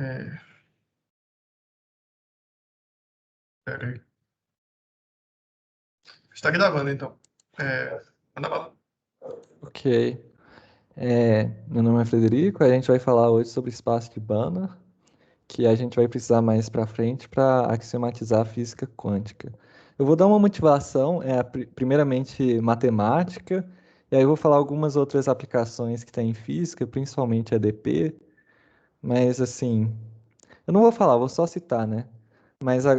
É, pera aí. Está gravando, então. Manda bala. Ok. Meu nome é Frederico, a gente vai falar hoje sobre espaço de Banner, que a gente vai precisar mais para frente para axiomatizar a física quântica. Eu vou dar uma motivação, primeiramente matemática, e aí eu vou falar algumas outras aplicações que tem em física, principalmente EDP, mas assim, eu não vou falar, vou só citar, né? Mas a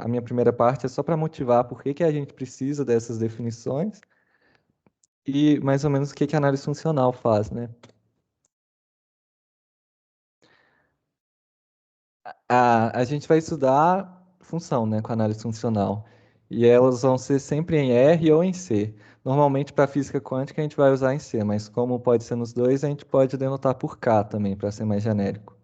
minha primeira parte é só para motivar por que que a gente precisa dessas definições e mais ou menos o que que a análise funcional faz, né? A gente vai estudar função, né, com análise funcional. E elas vão ser sempre em R ou em C. Normalmente, para física quântica, a gente vai usar em C, mas como pode ser nos dois, a gente pode denotar por K também, para ser mais genérico.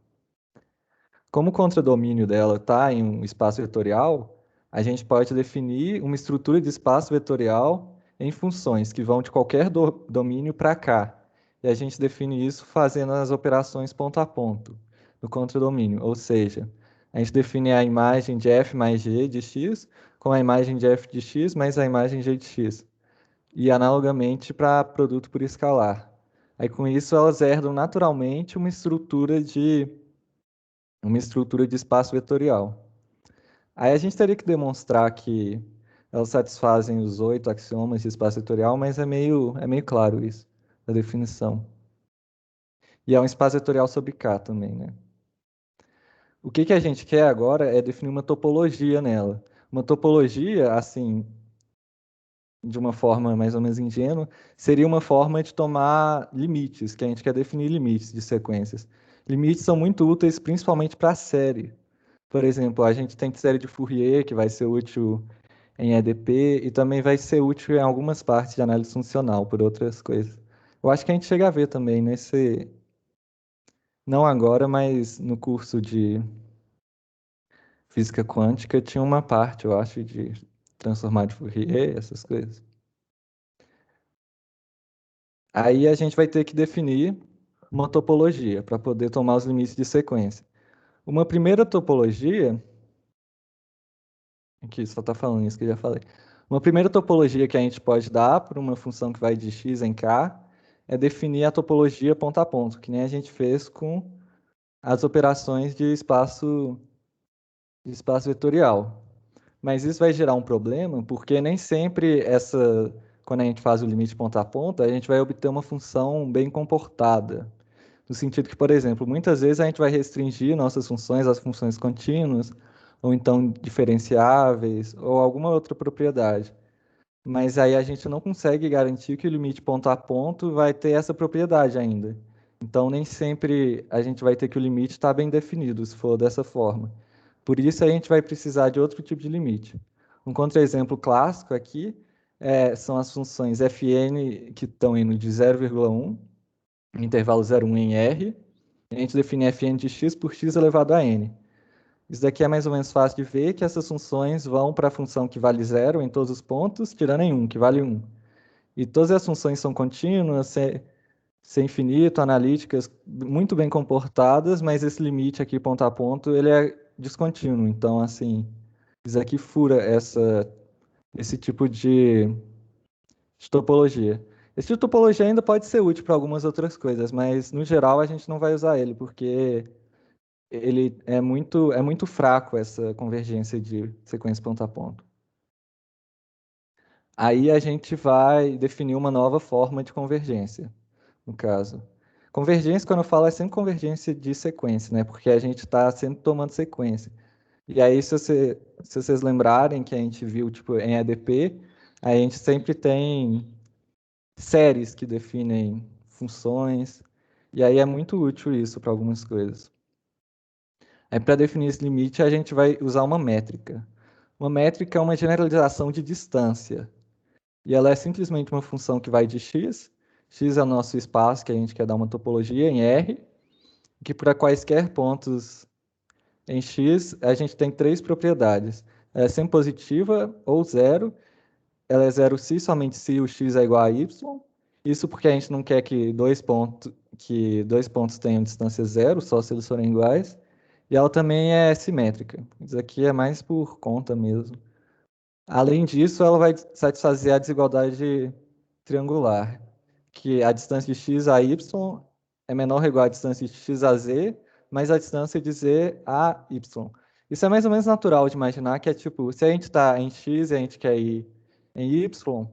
Como o contradomínio dela está em um espaço vetorial, a gente pode definir uma estrutura de espaço vetorial em funções que vão de qualquer domínio para K. E a gente define isso fazendo as operações ponto a ponto no contradomínio. Ou seja, a gente define a imagem de f mais g de x com a imagem de f de x mais a imagem g de x. E analogamente para produto por escalar. Aí com isso elas herdam naturalmente uma estrutura de espaço vetorial. Aí a gente teria que demonstrar que elas satisfazem os 8 axiomas de espaço vetorial, mas é meio claro isso, a definição. E é um espaço vetorial sobre K também, né? O que que a gente quer agora é definir uma topologia nela. Uma topologia, assim, de uma forma mais ou menos ingênua, seria uma forma de tomar limites, que a gente quer definir limites de sequências. Limites são muito úteis, principalmente para a série. Por exemplo, a gente tem série de Fourier, que vai ser útil em EDP, e também vai ser útil em algumas partes de análise funcional, por outras coisas. Eu acho que a gente chega a ver também não agora, mas no curso de física quântica tinha uma parte, eu acho, de transformar de Fourier, essas coisas. Aí a gente vai ter que definir uma topologia para poder tomar os limites de sequência. Uma primeira topologia, aqui só está falando isso que eu já falei. Uma primeira topologia que a gente pode dar para uma função que vai de x em k é definir a topologia ponto a ponto, que nem a gente fez com as operações de espaço vetorial. Mas isso vai gerar um problema, porque nem sempre quando a gente faz o limite ponto a ponto, a gente vai obter uma função bem comportada. No sentido que, por exemplo, muitas vezes a gente vai restringir nossas funções às funções contínuas, ou então diferenciáveis, ou alguma outra propriedade. Mas aí a gente não consegue garantir que o limite ponto a ponto vai ter essa propriedade ainda. Então, nem sempre a gente vai ter que o limite estar bem definido, se for dessa forma. Por isso, a gente vai precisar de outro tipo de limite. Um contra-exemplo clássico aqui são as funções fn que estão indo de 0,1, no intervalo 0,1 em R. A gente define fn de x por x elevado a n. Isso daqui é mais ou menos fácil de ver que essas funções vão para a função que vale zero em todos os pontos, tirando em 1, que vale 1. E todas as funções são contínuas, ser infinito, analíticas, muito bem comportadas, mas esse limite aqui, ponto a ponto, ele é descontínuo. Então, assim, isso aqui fura esse tipo de topologia. Esse tipo de topologia ainda pode ser útil para algumas outras coisas, mas no geral a gente não vai usar ele, porque ele é muito fraco essa convergência de sequência ponto a ponto. Aí a gente vai definir uma nova forma de convergência, no caso. Convergência, quando eu falo, é sempre convergência de sequência, né? Porque a gente está sempre tomando sequência. E aí, se vocês lembrarem que a gente viu, tipo, em EDP, a gente sempre tem séries que definem funções, e aí é muito útil isso para algumas coisas. Aí, para definir esse limite, a gente vai usar uma métrica. Uma métrica é uma generalização de distância. E ela é simplesmente uma função que vai de x. X é o nosso espaço que a gente quer dar uma topologia em R, que para quaisquer pontos em x, a gente tem três propriedades. Ela é sempre positiva ou zero. Ela é zero se somente se o x é igual a y. Isso porque a gente não quer que dois pontos, que dois pontos tenham distância zero, só se eles forem iguais, e ela também é simétrica. Isso aqui é mais por conta mesmo. Além disso, ela vai satisfazer a desigualdade triangular, que a distância de x a y é menor ou igual à distância de x a z, mais a distância de z a y. Isso é mais ou menos natural de imaginar, que é tipo, se a gente está em x e a gente quer ir em y,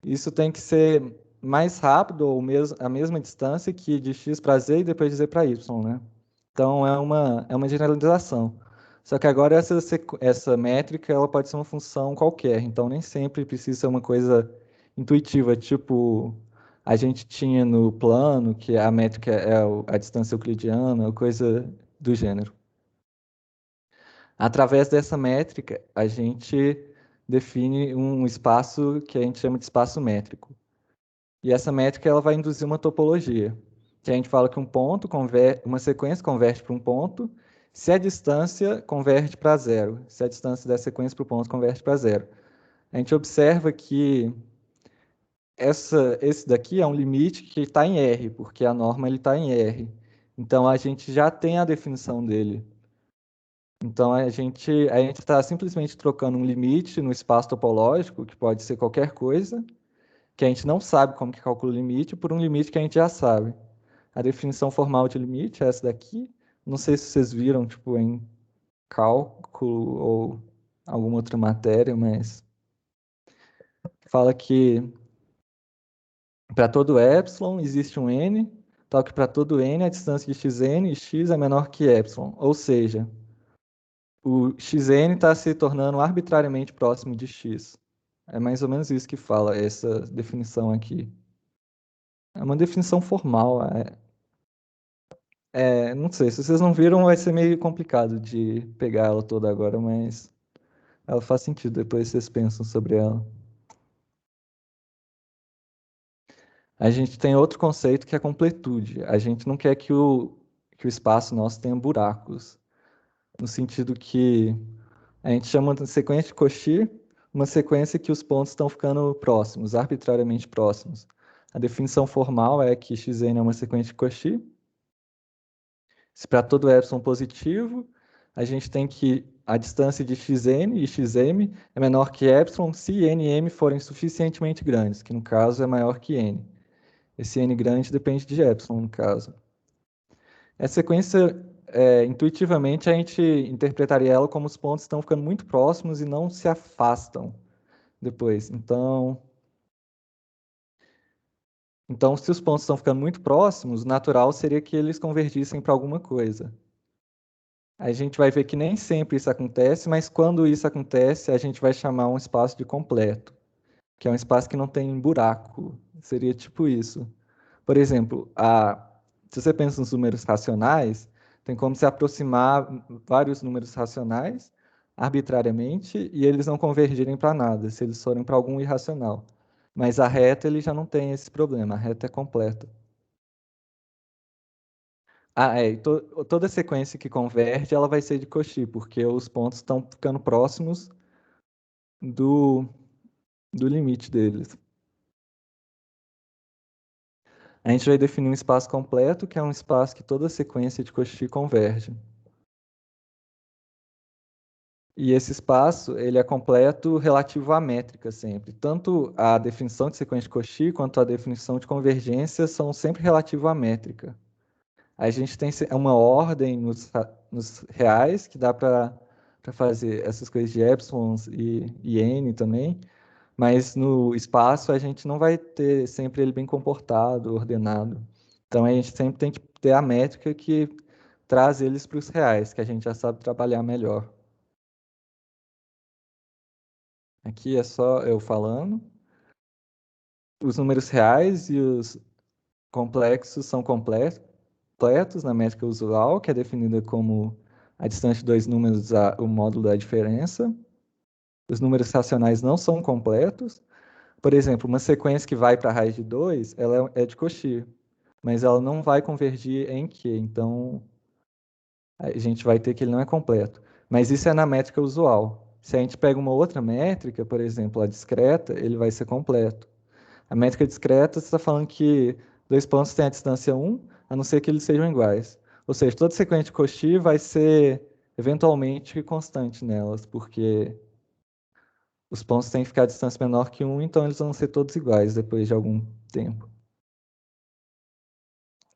isso tem que ser mais rápido ou a mesma distância que de x para z e depois de z para y, né? Então é uma generalização. Só que agora essa métrica ela pode ser uma função qualquer, então nem sempre precisa ser uma coisa intuitiva, tipo a gente tinha no plano, que a métrica é a distância euclidiana, ou coisa do gênero. Através dessa métrica, a gente define um espaço que a gente chama de espaço métrico. E essa métrica ela vai induzir uma topologia, que a gente fala que uma sequência converte para um ponto, se a distância converte para zero, se a distância da sequência para o ponto converte para zero. A gente observa que esse daqui é um limite que está em R, porque a norma está em R. Então a gente já tem a definição dele. Então a gente está simplesmente trocando um limite no espaço topológico, que pode ser qualquer coisa, que a gente não sabe como que calcula o limite, por um limite que a gente já sabe. A definição formal de limite é essa daqui. Não sei se vocês viram, tipo, em cálculo ou alguma outra matéria, mas fala que para todo epsilon existe um n, tal que para todo n a distância de xn e x é menor que epsilon. Ou seja, o xn está se tornando arbitrariamente próximo de x. É mais ou menos isso que fala essa definição aqui. É uma definição formal. Não sei, se vocês não viram, vai ser meio complicado de pegar ela toda agora, mas ela faz sentido depois vocês pensam sobre ela. A gente tem outro conceito que é completude. A gente não quer que o espaço nosso tenha buracos, no sentido que a gente chama de sequência de Cauchy uma sequência que os pontos estão ficando próximos, arbitrariamente próximos. A definição formal é que Xn é uma sequência de Cauchy. Se para todo epsilon positivo, a gente tem que a distância de xn e xm é menor que epsilon se n e m forem suficientemente grandes, que no caso é maior que n. Esse n grande depende de epsilon, no caso. Essa sequência, intuitivamente, a gente interpretaria ela como os pontos estão ficando muito próximos e não se afastam depois. Então, se os pontos estão ficando muito próximos, o natural seria que eles convergissem para alguma coisa. A gente vai ver que nem sempre isso acontece, mas quando isso acontece, a gente vai chamar um espaço de completo, que é um espaço que não tem buraco. Seria tipo isso. Por exemplo, se você pensa nos números racionais, tem como se aproximar vários números racionais arbitrariamente e eles não convergirem para nada, se eles forem para algum irracional. Mas a reta ele já não tem esse problema, a reta é completa. E toda sequência que converge, ela vai ser de Cauchy, porque os pontos estão ficando próximos do, do limite deles. A gente vai definir um espaço completo, que é um espaço que toda sequência de Cauchy converge. E esse espaço, ele é completo relativo à métrica sempre. Tanto a definição de sequência de Cauchy quanto a definição de convergência são sempre relativo à métrica. A gente tem uma ordem nos reais, que dá para fazer essas coisas de epsilons e n também, mas no espaço a gente não vai ter sempre ele bem comportado, ordenado. Então a gente sempre tem que ter a métrica que traz eles para os reais, que a gente já sabe trabalhar melhor. Aqui é só eu falando. Os números reais e os complexos são completos na métrica usual, que é definida como a distância de dois números, o módulo da diferença. Os números racionais não são completos. Por exemplo, uma sequência que vai para a raiz de 2, ela é de Cauchy, mas ela não vai convergir em Q, então a gente vai ter que ele não é completo. Mas isso é na métrica usual. Se a gente pega uma outra métrica, por exemplo, a discreta, ele vai ser completo. A métrica discreta, você está falando que dois pontos têm a distância 1, a não ser que eles sejam iguais. Ou seja, toda sequência de Cauchy vai ser eventualmente constante nelas, porque os pontos têm que ficar a distância menor que 1, então eles vão ser todos iguais depois de algum tempo.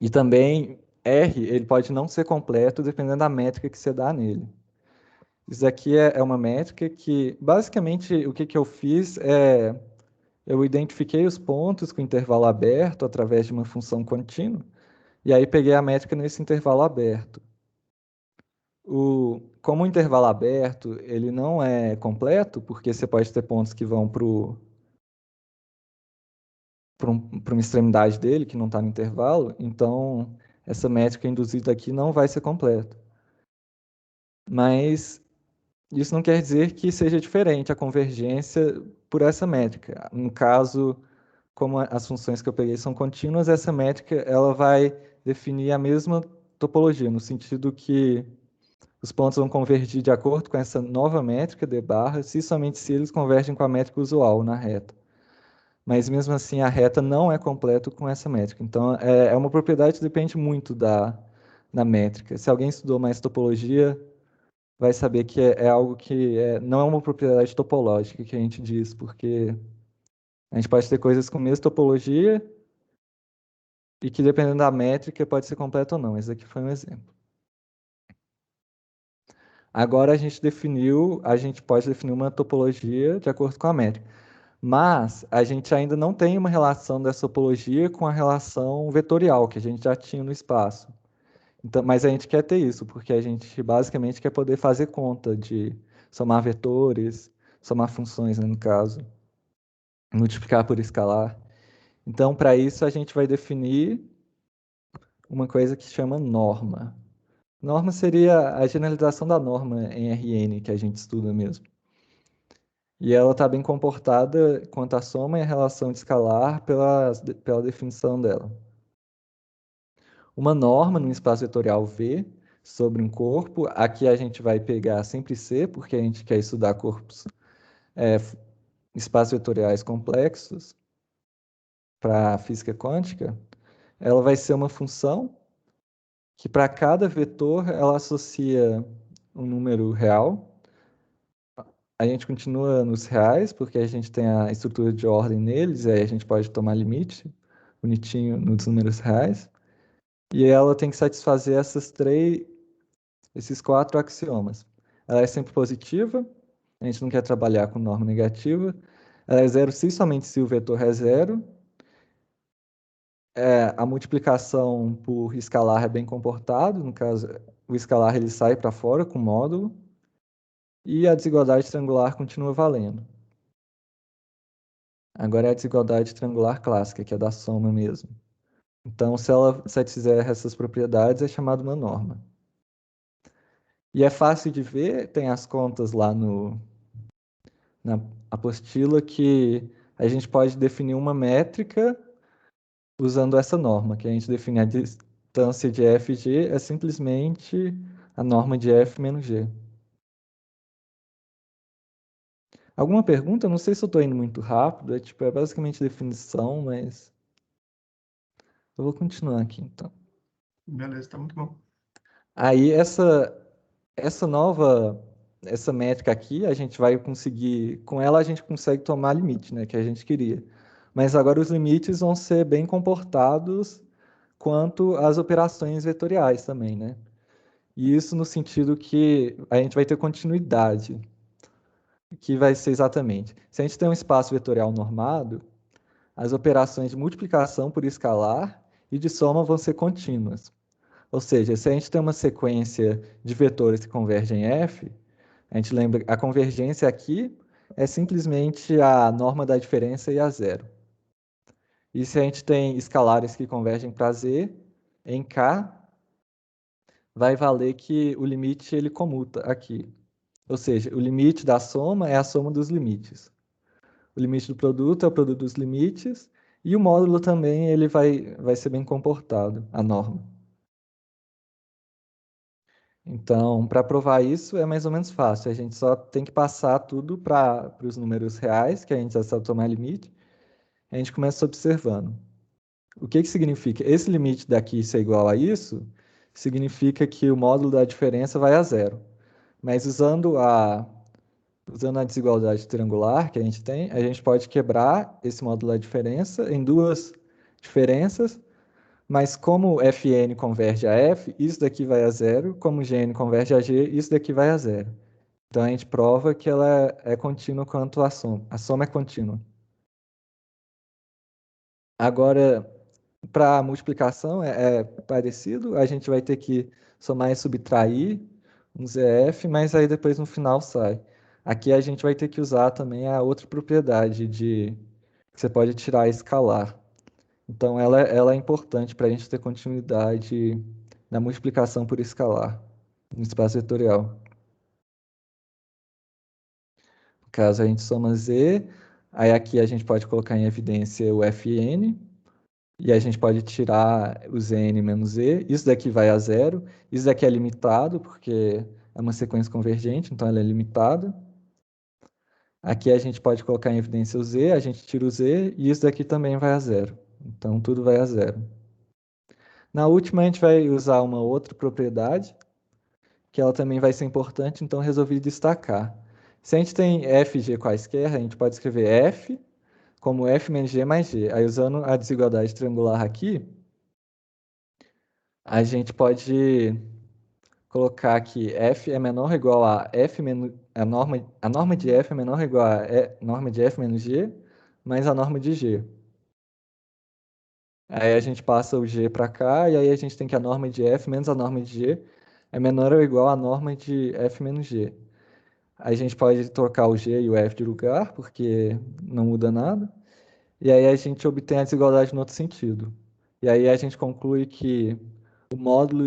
E também R, ele pode não ser completo dependendo da métrica que você dá nele. Isso aqui é uma métrica que, basicamente, o que eu fiz é, eu identifiquei os pontos com intervalo aberto através de uma função contínua, e aí peguei a métrica nesse intervalo aberto. Como o intervalo aberto, ele não é completo, porque você pode ter pontos que vão para uma extremidade dele, que não está no intervalo, então essa métrica induzida aqui não vai ser completa. Mas isso não quer dizer que seja diferente a convergência por essa métrica. No caso, como as funções que eu peguei são contínuas, essa métrica ela vai definir a mesma topologia, no sentido que os pontos vão convergir de acordo com essa nova métrica de barra, se somente se eles convergem com a métrica usual na reta. Mas mesmo assim, a reta não é completa com essa métrica. Então, é uma propriedade que depende muito da métrica. Se alguém estudou mais topologia, vai saber que é algo que não é uma propriedade topológica que a gente diz, porque a gente pode ter coisas com a mesma topologia e que, dependendo da métrica, pode ser completa ou não. Esse aqui foi um exemplo. Agora a gente pode definir uma topologia de acordo com a métrica. Mas a gente ainda não tem uma relação dessa topologia com a relação vetorial que a gente já tinha no espaço. Então, mas a gente quer ter isso, porque a gente basicamente quer poder fazer conta de somar vetores, somar funções, né, no caso, multiplicar por escalar. Então, para isso, a gente vai definir uma coisa que chama norma. Norma seria a generalização da norma em Rn, que a gente estuda mesmo. E ela está bem comportada quanto à soma e a relação de escalar pela definição dela. Uma norma num espaço vetorial V sobre um corpo, aqui a gente vai pegar sempre C, porque a gente quer estudar corpos, espaços vetoriais complexos para física quântica. Ela vai ser uma função que para cada vetor ela associa um número real. A gente continua nos reais, porque a gente tem a estrutura de ordem neles, e aí a gente pode tomar limite bonitinho nos números reais. E ela tem que satisfazer esses 4 axiomas. Ela é sempre positiva, a gente não quer trabalhar com norma negativa. Ela é zero se somente se o vetor é zero. A multiplicação por escalar é bem comportado, no caso, o escalar ele sai para fora com módulo. E a desigualdade triangular continua valendo. Agora é a desigualdade triangular clássica, que é da soma mesmo. Então, se ela satisfizer essas propriedades, é chamada uma norma. E é fácil de ver, tem as contas lá na apostila, que a gente pode definir uma métrica usando essa norma, que a gente define a distância de f e g é simplesmente a norma de f menos g. Alguma pergunta? Não sei se eu estou indo muito rápido, é basicamente definição, mas eu vou continuar aqui então. Beleza, tá muito bom. Aí essa métrica aqui, a gente vai conseguir, com ela a gente consegue tomar limite, né, que a gente queria. Mas agora os limites vão ser bem comportados quanto às operações vetoriais também, né? E isso no sentido que a gente vai ter continuidade, que vai ser exatamente, se a gente tem um espaço vetorial normado, as operações de multiplicação por escalar e de soma vão ser contínuas. Ou seja, se a gente tem uma sequência de vetores que convergem em F, a gente lembra, a convergência aqui é simplesmente a norma da diferença e a zero. E se a gente tem escalares que convergem para Z, em K, vai valer que o limite ele comuta aqui. Ou seja, o limite da soma é a soma dos limites. O limite do produto é o produto dos limites, e o módulo também ele vai ser bem comportado, a norma. Então, para provar isso é mais ou menos fácil. A gente só tem que passar tudo para os números reais, que a gente já sabe tomar limite. A gente começa observando. O que que significa? Esse limite daqui ser igual a isso, significa que o módulo da diferença vai a zero. Mas usando a desigualdade triangular que a gente tem, a gente pode quebrar esse módulo da diferença em duas diferenças, mas como Fn converge a F, isso daqui vai a zero, como Gn converge a G, isso daqui vai a zero. Então a gente prova que ela é contínua quanto a soma. A soma é contínua. Agora, para multiplicação é parecido, a gente vai ter que somar e subtrair um ZF, mas aí depois no final sai. Aqui a gente vai ter que usar também a outra propriedade de que você pode tirar a escalar. Então ela é importante para a gente ter continuidade na multiplicação por escalar no espaço vetorial. No caso, a gente soma Z, aí aqui a gente pode colocar em evidência o Fn, e a gente pode tirar o Zn menos Z. Isso daqui vai a zero. Isso daqui é limitado, porque é uma sequência convergente, então ela é limitada. Aqui a gente pode colocar em evidência o Z, a gente tira o Z, e isso daqui também vai a zero. Então tudo vai a zero. Na última, a gente vai usar uma outra propriedade, que ela também vai ser importante, então resolvi destacar. Se a gente tem f e g quaisquer, a gente pode escrever f como f menos g mais g. Aí, usando a desigualdade triangular aqui, a gente pode colocar que f é menor ou igual a f menos a norma de f é menor ou igual a norma de f menos g mais a norma de g. Aí a gente passa o g para cá e aí a gente tem que a norma de f menos a norma de g é menor ou igual à norma de f menos g. Aí a gente pode trocar o g e o f de lugar, porque não muda nada. E aí a gente obtém a desigualdade no outro sentido. E aí a gente conclui que o módulo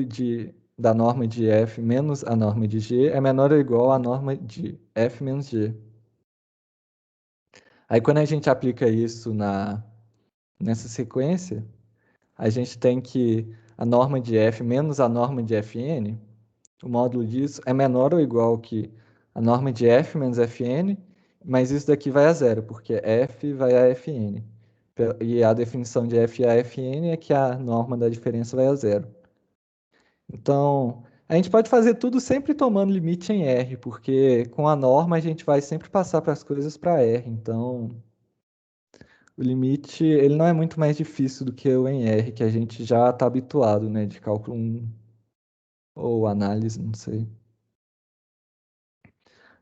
da norma de f menos a norma de g é menor ou igual à norma de f menos g. Aí quando a gente aplica isso nessa sequência, a gente tem que a norma de f menos a norma de fn, o módulo disso é menor ou igual que a norma de f menos fn, mas isso daqui vai a zero, porque f vai a fn. E a definição de f a fn é que a norma da diferença vai a zero. Então, a gente pode fazer tudo sempre tomando limite em R, porque com a norma a gente vai sempre passar para as coisas para R. Então, o limite ele não é muito mais difícil do que o em R, que a gente já está habituado, né, de cálculo 1 ou análise, não sei.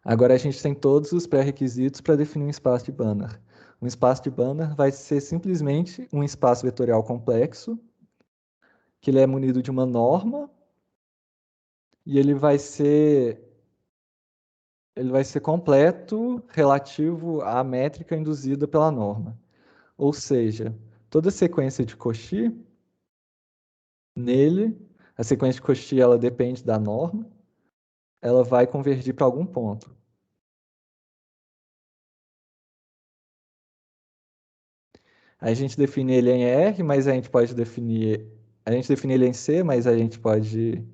Agora a gente tem todos os pré-requisitos para definir um espaço de Banach. Um espaço de Banach vai ser simplesmente um espaço vetorial complexo, que ele é munido de uma norma, e ele vai ser completo relativo à métrica induzida pela norma. Ou seja, toda sequência de Cauchy, nele, a sequência de Cauchy ela depende da norma, ela vai convergir para algum ponto. A gente define ele em R, mas a gente pode definir. A gente define ele em C, mas a gente pode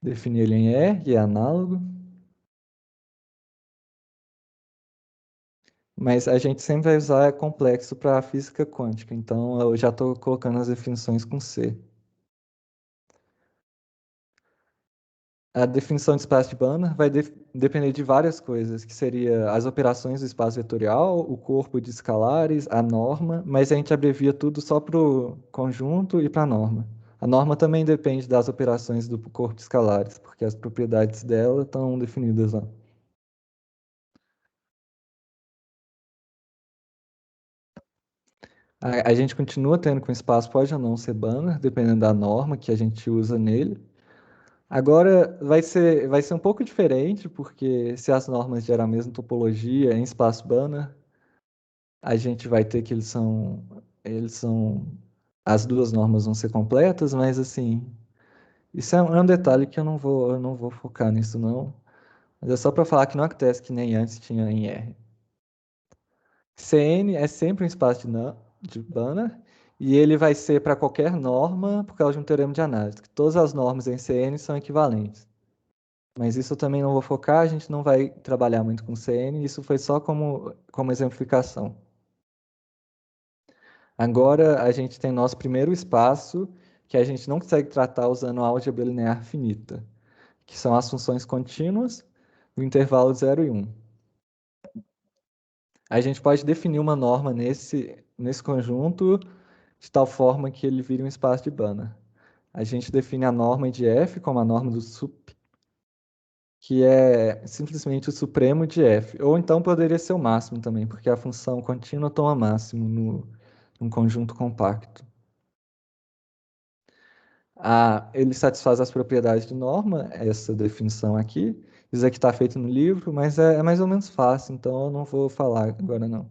definir ele em R, é análogo. Mas a gente sempre vai usar complexo para a física quântica, então eu já estou colocando as definições com C. A definição de espaço de Banach vai depender de várias coisas, que seria as operações do espaço vetorial, o corpo de escalares, a norma, mas a gente abrevia tudo só para o conjunto e para a norma. A norma também depende das operações do corpo de escalares, porque as propriedades dela estão definidas lá. A gente continua tendo que o espaço pode ou não ser Banach, dependendo da norma que a gente usa nele. Agora vai ser um pouco diferente, porque se as normas geram a mesma topologia em espaço Banach, a gente vai ter que eles são, as duas normas vão ser completas, mas assim, isso é um detalhe que eu não vou focar nisso não. Mas é só para falar que não acontece que nem antes tinha em R. Cn é sempre um espaço de Banach, e ele vai ser para qualquer norma por causa de um teorema de análise, que todas as normas em Cn são equivalentes. Mas isso eu também não vou focar, a gente não vai trabalhar muito com Cn, isso foi só como exemplificação. Agora a gente tem nosso primeiro espaço que a gente não consegue tratar usando a álgebra linear finita, que são as funções contínuas no intervalo 0 e 1. A gente pode definir uma norma nesse conjunto de tal forma que ele vire um espaço de Banach. A gente define a norma de f como a norma do sup, que é simplesmente o supremo de f. Ou então poderia ser o máximo também, porque a função contínua toma máximo num conjunto compacto. Ele satisfaz as propriedades de norma, essa definição aqui. Isso aqui está feito no livro, mas é mais ou menos fácil, então eu não vou falar agora não.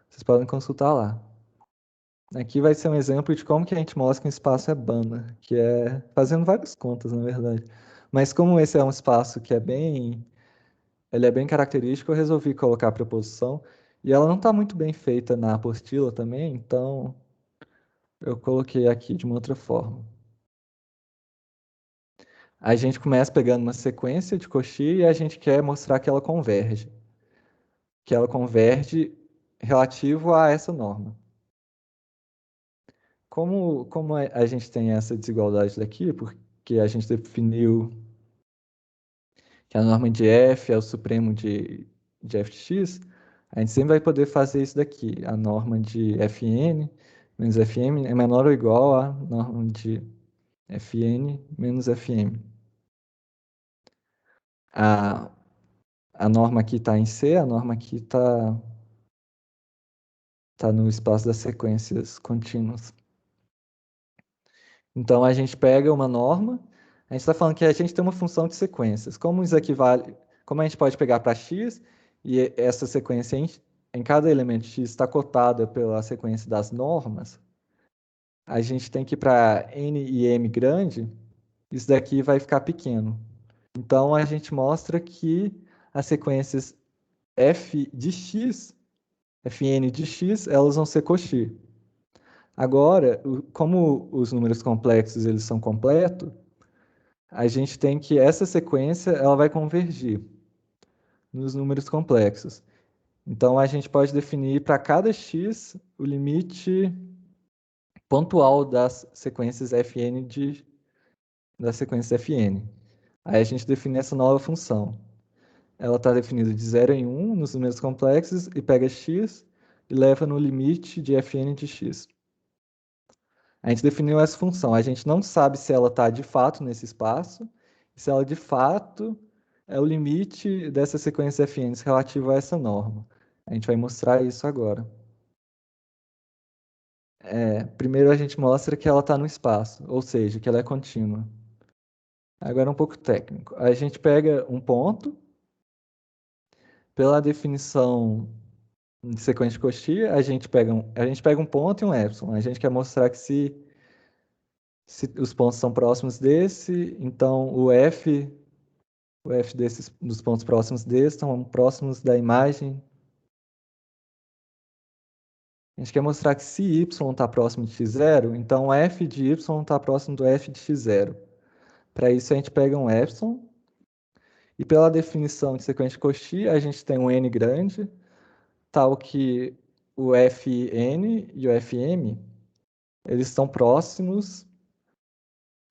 Vocês podem consultar lá. Aqui vai ser um exemplo de como que a gente mostra que um espaço é Banach, que é fazendo várias contas, na verdade. Mas como esse é um espaço que ele é bem característico, eu resolvi colocar a proposição. E ela não está muito bem feita na apostila também, então eu coloquei aqui de uma outra forma. A gente começa pegando uma sequência de Cauchy e a gente quer mostrar que ela converge. Que ela converge relativo a essa norma. Como a gente tem essa desigualdade daqui, porque a gente definiu que a norma de f é o supremo de f de x, a gente sempre vai poder fazer isso daqui. A norma de fn menos fm é menor ou igual à norma de fn menos fm. A, a norma aqui está em C, a norma aqui tá no espaço das sequências contínuas. Então, a gente pega uma norma, a gente está falando que a gente tem uma função de sequências. Como a gente pode pegar para x, e essa sequência em cada elemento x está cotada pela sequência das normas, a gente tem que ir para n e m grande, isso daqui vai ficar pequeno. Então, a gente mostra que as sequências f de x, fn de x, elas vão ser Cauchy. Agora, como os números complexos eles são completos, a gente tem que essa sequência ela vai convergir nos números complexos. Então, a gente pode definir para cada x o limite pontual das sequências da sequência fn. Aí a gente define essa nova função. Ela está definida de 0 em 1 nos números complexos e pega x e leva no limite de fn de x. A gente definiu essa função. A gente não sabe se ela está de fato nesse espaço, se ela de fato é o limite dessa sequência fn relativo a essa norma. A gente vai mostrar isso agora. Primeiro a gente mostra que ela está no espaço, ou seja, que ela é contínua. Agora um pouco técnico. A gente pega um ponto, pela definição de sequência de Cauchy, a gente pega um ponto e um epsilon. A gente quer mostrar que se os pontos são próximos desse, então o f dos pontos próximos desse estão próximos da imagem. A gente quer mostrar que se y está próximo de x0, então f de y está próximo do f de x0. Para isso, a gente pega um epsilon, e pela definição de sequência de Cauchy, a gente tem um n grande, tal que o fn e o fm eles estão próximos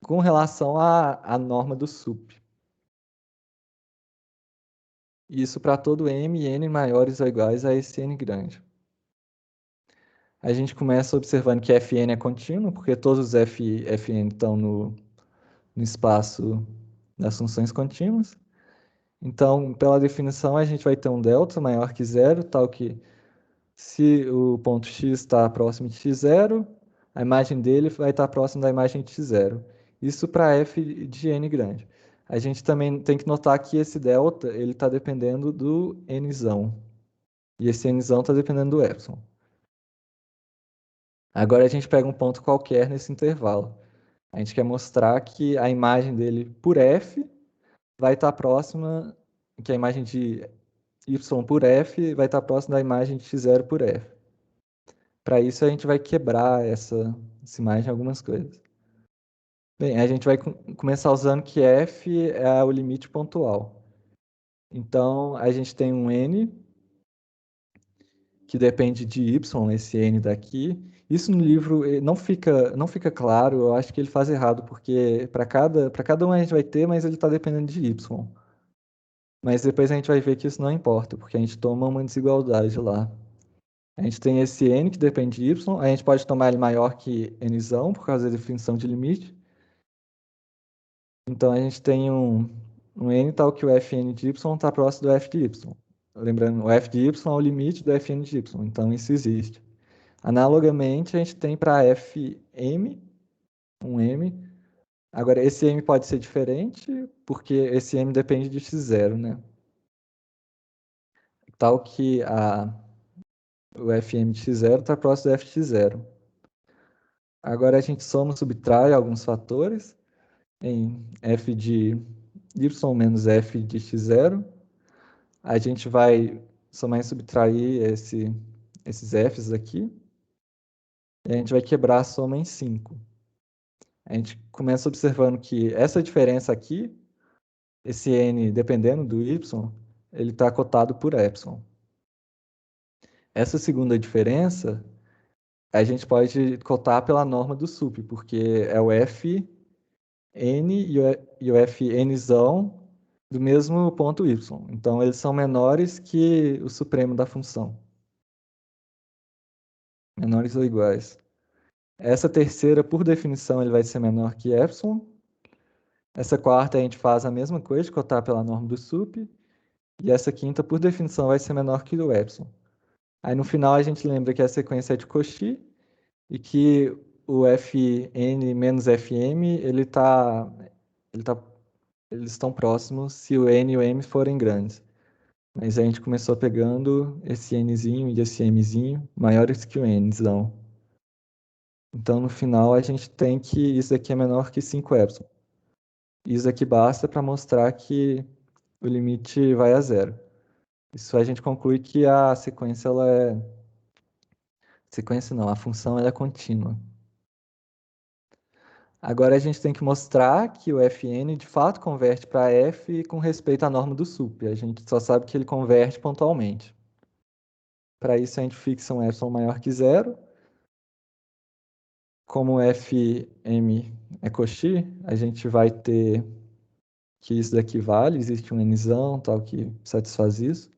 com relação à norma do sup. Isso para todo m e n maiores ou iguais a esse n grande. A gente começa observando que Fn é contínuo, porque todos os Fn estão no espaço das funções contínuas. Então, pela definição, a gente vai ter um delta maior que zero, tal que se o ponto x está próximo de x0, a imagem dele vai estar próxima da imagem de x0. Isso para f de n grande. A gente também tem que notar que esse delta ele está dependendo do nzão. E esse nzão está dependendo do epsilon. Agora a gente pega um ponto qualquer nesse intervalo. A gente quer mostrar que a imagem dele por f vai estar próxima, que a imagem de y por f vai estar próxima da imagem de x0 por f. Para isso a gente vai quebrar essa imagem em algumas coisas. Bem, a gente vai começar usando que f é o limite pontual. Então, a gente tem um n que depende de y, esse n daqui, Isso no livro não fica claro, eu acho que ele faz errado, porque para cada um a gente vai ter, mas ele está dependendo de y. Mas depois a gente vai ver que isso não importa, porque a gente toma uma desigualdade lá. A gente tem esse n que depende de y, a gente pode tomar ele maior que nzão, por causa da definição de limite. Então a gente tem um n tal que o fn de y está próximo do f de y. Lembrando, o f de y é o limite do fn de y, então isso existe. Analogamente, a gente tem para fm, um m. Agora, esse m pode ser diferente, porque esse m depende de x0, né? Tal que o fm de x0 está próximo do f de x0. Agora, a gente soma e subtrai alguns fatores em f de y menos f de x0. A gente vai somar e subtrair esses f's aqui. E a gente vai quebrar a soma em 5. A gente começa observando que essa diferença aqui, esse n, dependendo do y, ele está cotado por epsilon. Essa segunda diferença, a gente pode cotar pela norma do sup, porque é o fn e o fnzão do mesmo ponto y. Então, eles são menores que o supremo da função. Menores ou iguais. Essa terceira, por definição, ele vai ser menor que epsilon. Essa quarta, a gente faz a mesma coisa, de cotar pela norma do sup. E essa quinta, por definição, vai ser menor que o epsilon. Aí, no final, a gente lembra que a sequência é de Cauchy e que o fn menos fm, ele tá, eles estão próximos se o n e o m forem grandes. Mas a gente começou pegando esse nzinho e esse mzinho maiores que o nzão. Então, no final, a gente tem que isso aqui é menor que 5 epsilon. Isso aqui basta para mostrar que o limite vai a zero. Isso a gente conclui que a sequência ela é sequência não, a função ela é contínua. Agora a gente tem que mostrar que o fn de fato converte para f com respeito à norma do sup. A gente só sabe que ele converte pontualmente. Para isso a gente fixa um epsilon maior que zero. Como fm é Cauchy, a gente vai ter que isso daqui vale, existe um nzão tal que satisfaz isso.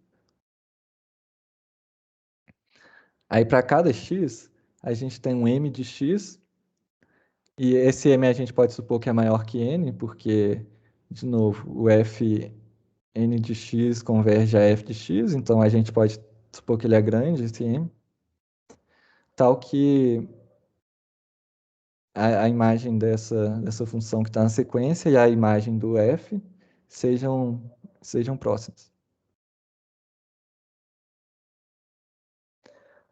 Aí para cada x, a gente tem um m de x, e esse m a gente pode supor que é maior que n, porque, de novo, o f n de x converge a f de x, então a gente pode supor que ele é grande, esse m, tal que a imagem dessa função que está na sequência e a imagem do f sejam próximas.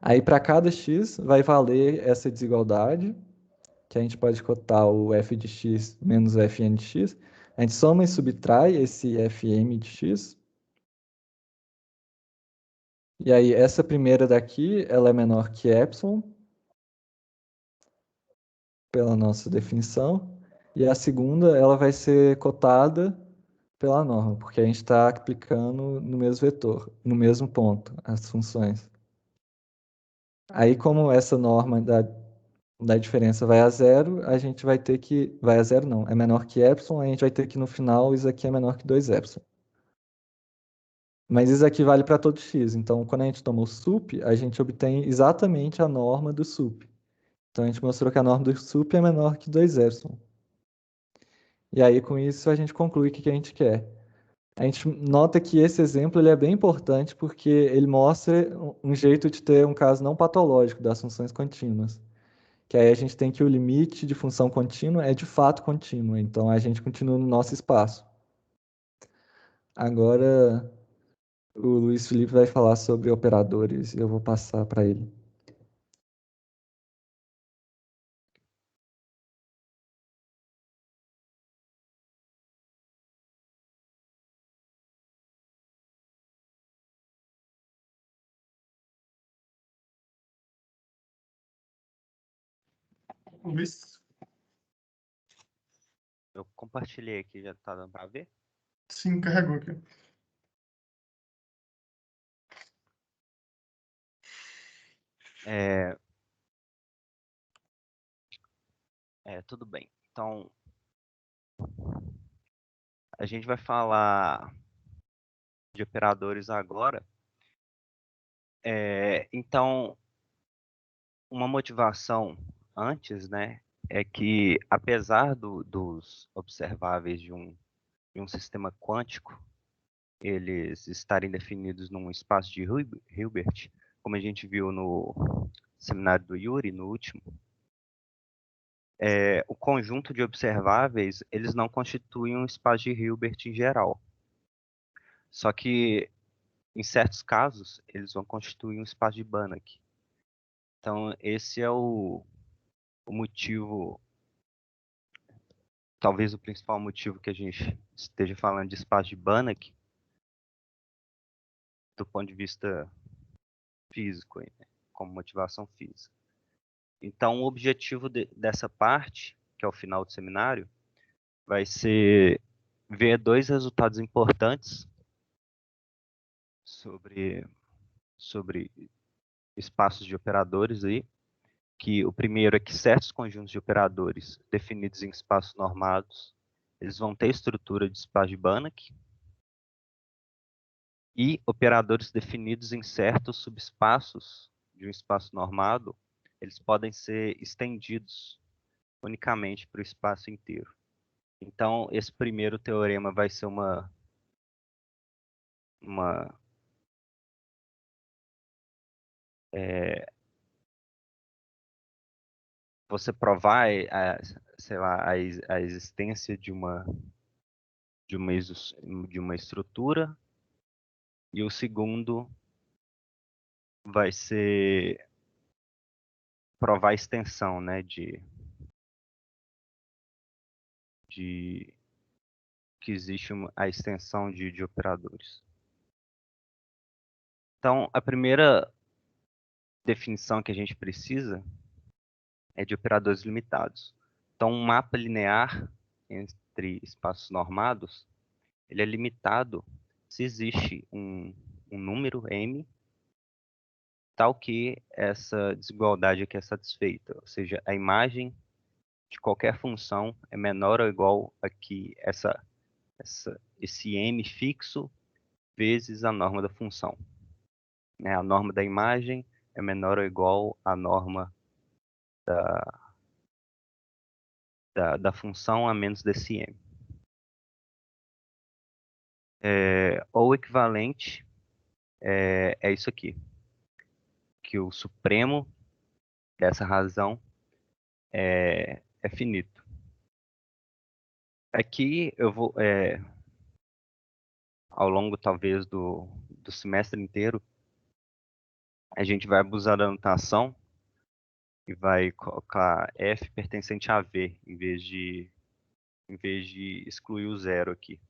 Aí, para cada x, vai valer essa desigualdade, que a gente pode cotar o f de x menos o fn de x. A gente soma e subtrai esse fm de x. E aí, essa primeira daqui, ela é menor que epsilon, pela nossa definição. E a segunda, ela vai ser cotada pela norma, porque a gente está aplicando no mesmo vetor, no mesmo ponto, as funções. Aí, como essa norma da diferença vai a zero, a gente vai ter que... Vai a zero não, é menor que epsilon, a gente vai ter que no final isso aqui é menor que 2 epsilon. Mas isso aqui vale para todo x, então quando a gente toma o sup, a gente obtém exatamente a norma do sup. Então a gente mostrou que a norma do sup é menor que 2 epsilon. E aí com isso a gente conclui o que a gente quer. A gente nota que esse exemplo ele é bem importante porque ele mostra um jeito de ter um caso não patológico das funções contínuas. Que aí a gente tem que o limite de função contínua é de fato contínua, então a gente continua no nosso espaço. Agora o Luiz Felipe vai falar sobre operadores e eu vou passar para ele. Luiz? Eu compartilhei aqui, já tá dando para ver? Sim, carregou aqui. Tudo bem. Então, a gente vai falar de operadores agora. Então, uma motivação antes, né, é que apesar dos observáveis de um sistema quântico, eles estarem definidos num espaço de Hilbert, como a gente viu no seminário do Yuri, no último, o conjunto de observáveis, eles não constituem um espaço de Hilbert em geral. Só que, em certos casos, eles vão constituir um espaço de Banach. Então, esse é o motivo, talvez o principal motivo que a gente esteja falando de espaço de Banach, do ponto de vista físico, né, como motivação física. Então, o objetivo dessa parte, que é o final do seminário, vai ser ver dois resultados importantes sobre espaços de operadores aí, que o primeiro é que certos conjuntos de operadores definidos em espaços normados, eles vão ter estrutura de espaço de Banach, e operadores definidos em certos subespaços de um espaço normado, eles podem ser estendidos unicamente para o espaço inteiro. Então, esse primeiro teorema vai ser você provar sei lá, a existência de uma estrutura, e o segundo vai ser provar a extensão, né, de que existe a extensão de operadores. Então, a primeira definição que a gente precisa é de operadores limitados. Então, um mapa linear entre espaços normados, ele é limitado se existe um número m tal que essa desigualdade aqui é satisfeita, ou seja, a imagem de qualquer função é menor ou igual a que esse m fixo vezes a norma da função. A norma da imagem é menor ou igual à norma da função a menos desse m. Ou equivalente é isso aqui, que o supremo dessa razão é finito. Aqui eu vou, ao longo talvez do semestre inteiro, a gente vai abusar da notação e vai colocar F pertencente a V, em vez de excluir o zero aqui.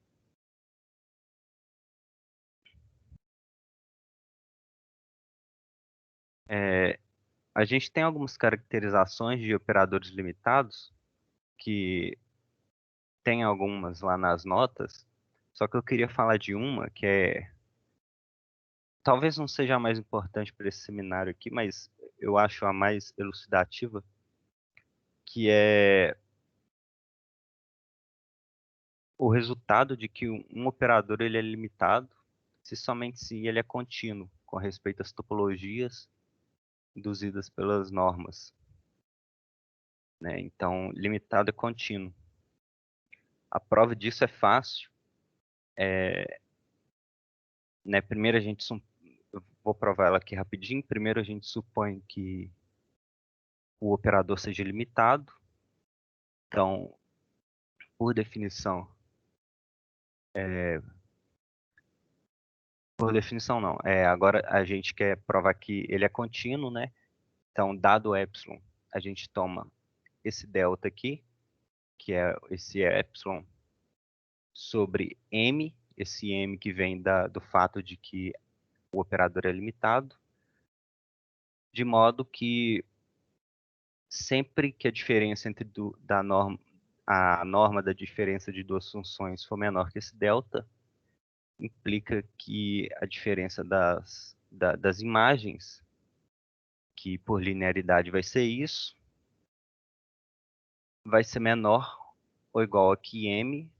A gente tem algumas caracterizações de operadores limitados, que tem algumas lá nas notas, só que eu queria falar de uma que talvez não seja a mais importante para esse seminário aqui, mas eu acho a mais elucidativa, que é o resultado de que um operador ele é limitado somente se ele é contínuo com respeito às topologias induzidas pelas normas. Né? Então, limitado é contínuo. A prova disso é fácil. Né? Primeiro eu vou provar ela aqui rapidinho. Primeiro a gente supõe que o operador seja limitado. Então, por definição não. Agora a gente quer provar que ele é contínuo, né? Então, dado epsilon, a gente toma esse delta aqui, que é esse epsilon sobre m, esse m que vem do fato de que o operador é limitado, de modo que sempre que a diferença entre a norma da diferença de duas funções for menor que esse delta, implica que a diferença das imagens, que por linearidade vai ser isso, vai ser menor ou igual a QM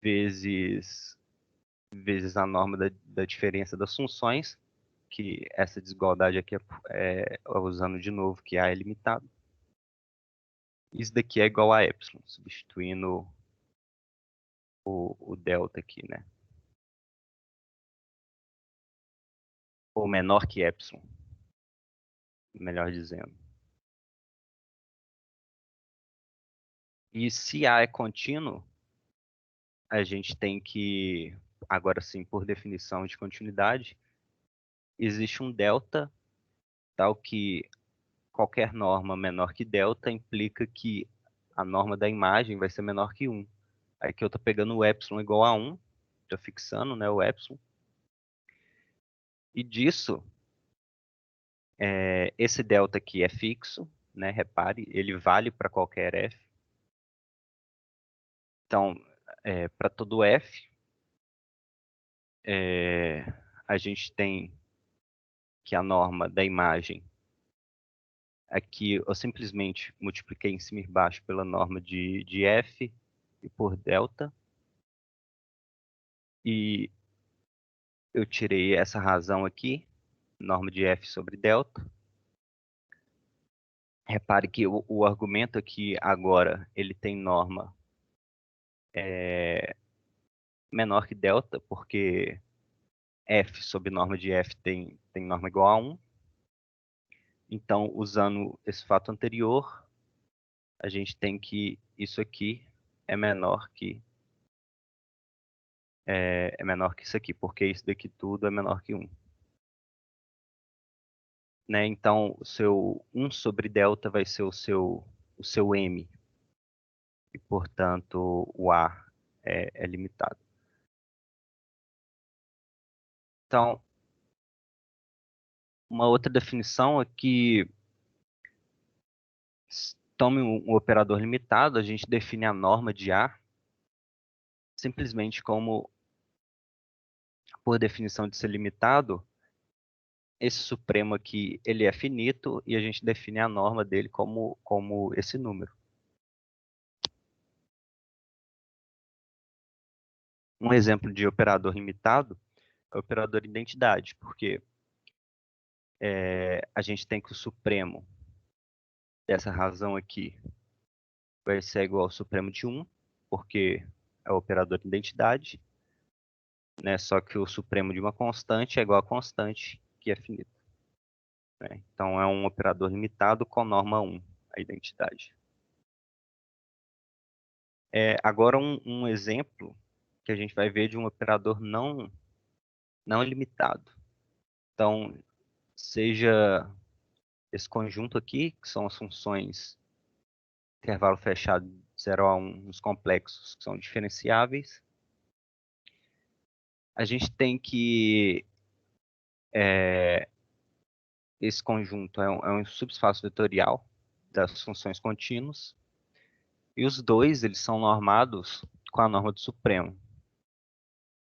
vezes a norma da diferença das funções, que essa desigualdade aqui usando de novo que A é limitado. Isso daqui é igual a epsilon, substituindo o delta aqui, né? Ou menor que epsilon, melhor dizendo. E se A é contínuo, a gente tem que, agora sim, por definição de continuidade, existe um delta, tal que qualquer norma menor que delta implica que a norma da imagem vai ser menor que 1. Aí que eu estou pegando o epsilon igual a 1, estou fixando, né, o epsilon. E disso, esse delta aqui é fixo, né, repare, ele vale para qualquer f. Então, para todo f, a gente tem que a norma da imagem, aqui eu simplesmente multipliquei em cima e embaixo pela norma de f e por delta. E eu tirei essa razão aqui, norma de f sobre delta. Repare que o argumento aqui agora, ele tem norma menor que delta, porque f sobre norma de f tem norma igual a 1. Então, usando esse fato anterior, a gente tem que isso aqui é menor que isso aqui, porque isso daqui tudo é menor que 1. Né? Então, o seu 1 sobre delta vai ser o seu m, e, portanto, o A é limitado. Então, uma outra definição é que tome um operador limitado, a gente define a norma de A simplesmente como, por definição de ser limitado, esse supremo aqui ele é finito e a gente define a norma dele como esse número. Um exemplo de operador limitado é o operador identidade, porque a gente tem que o supremo dessa razão aqui vai ser igual ao supremo de 1, porque é o operador identidade, né? Só que o supremo de uma constante é igual a constante que é finita. Né? Então é um operador limitado com norma 1, a identidade. Agora um exemplo que a gente vai ver de um operador não limitado. Então, seja esse conjunto aqui, que são as funções intervalo fechado de 0 a 1 nos complexos, que são diferenciáveis. A gente tem que esse conjunto é um subespaço vetorial das funções contínuas. E os dois, eles são normados com a norma do supremo.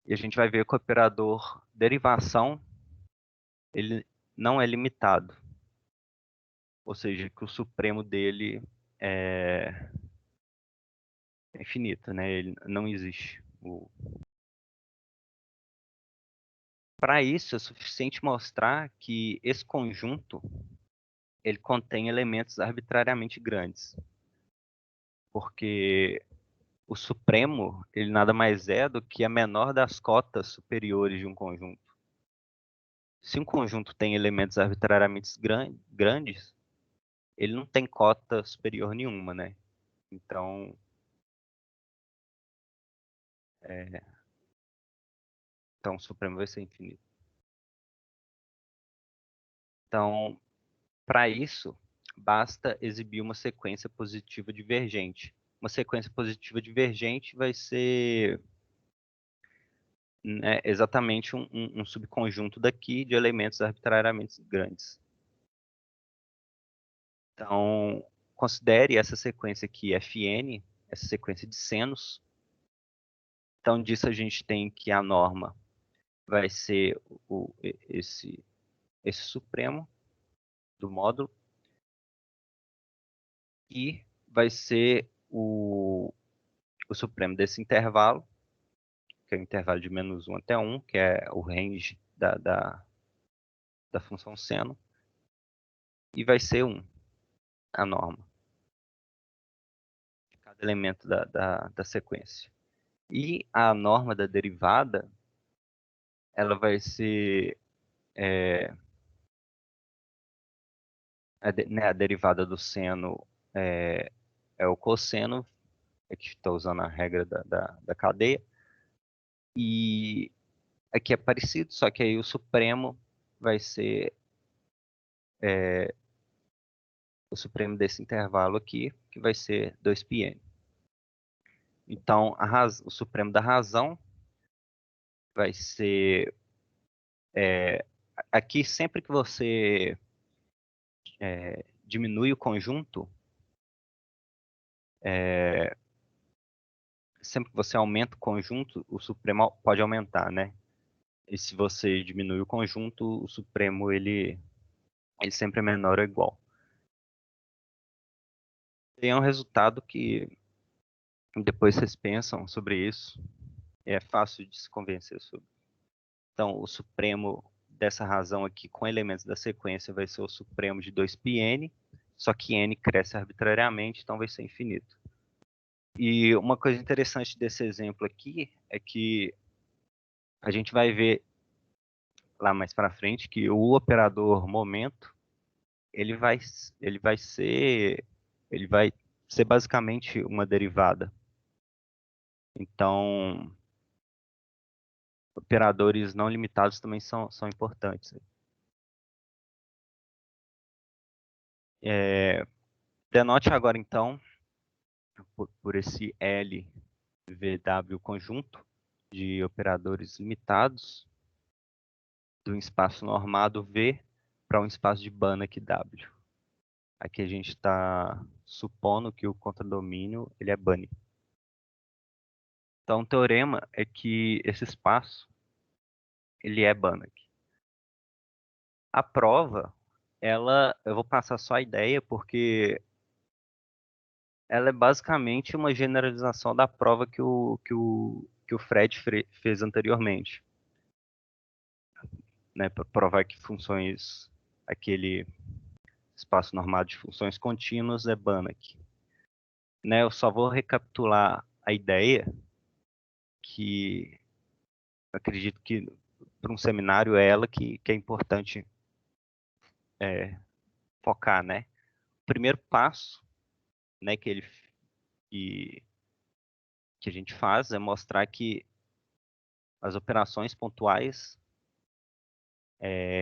E a gente vai ver que o operador derivação, ele não é limitado. Ou seja, que o supremo dele é infinito, né? Ele não existe. Para isso, é suficiente mostrar que esse conjunto ele contém elementos arbitrariamente grandes. Porque o supremo, ele nada mais é do que a menor das cotas superiores de um conjunto. Se um conjunto tem elementos arbitrariamente grandes, ele não tem cota superior nenhuma, né? Então, o supremo vai ser infinito. Então, para isso, basta exibir uma sequência positiva divergente. Uma sequência positiva divergente vai ser, né, exatamente um subconjunto daqui de elementos arbitrariamente grandes. Então, considere essa sequência aqui Fn, essa sequência de senos. Então, disso a gente tem que a norma vai ser esse supremo do módulo. E vai ser o supremo desse intervalo, que é o intervalo de -1 até 1, que é o range da função seno, e vai ser 1, a norma, de cada elemento da sequência. E a norma da derivada, ela vai ser a derivada do seno é o cosseno, aqui estou usando a regra da cadeia, e aqui é parecido, só que aí o supremo vai ser o supremo desse intervalo aqui, que vai ser 2πn. Então, o supremo da razão vai ser... aqui, sempre que você diminui o conjunto, sempre que você aumenta o conjunto, o supremo pode aumentar, né? E se você diminui o conjunto, o supremo ele sempre é menor ou igual. E é um resultado que depois vocês pensam sobre isso, é fácil de se convencer sobre. Então, o supremo dessa razão aqui com elementos da sequência vai ser o supremo de 2πn, só que n cresce arbitrariamente, então vai ser infinito. E uma coisa interessante desse exemplo aqui é que a gente vai ver lá mais para frente que o operador momento ele vai ser basicamente uma derivada. Então, operadores não limitados também são importantes. Denote agora, então, por esse LVW conjunto de operadores limitados, de um espaço normado V para um espaço de Banach W. Aqui a gente está supondo que o contradomínio ele é Banach. Então, o teorema é que esse espaço ele é Banach. A prova, eu vou passar só a ideia, porque ela é basicamente uma generalização da prova que o Fred fez anteriormente. Né, para provar que aquele espaço normado de funções contínuas é Banach. Né, eu só vou recapitular a ideia, que eu acredito que para um seminário é ela que é importante focar, né? O primeiro passo, né, que a gente faz é mostrar que as operações pontuais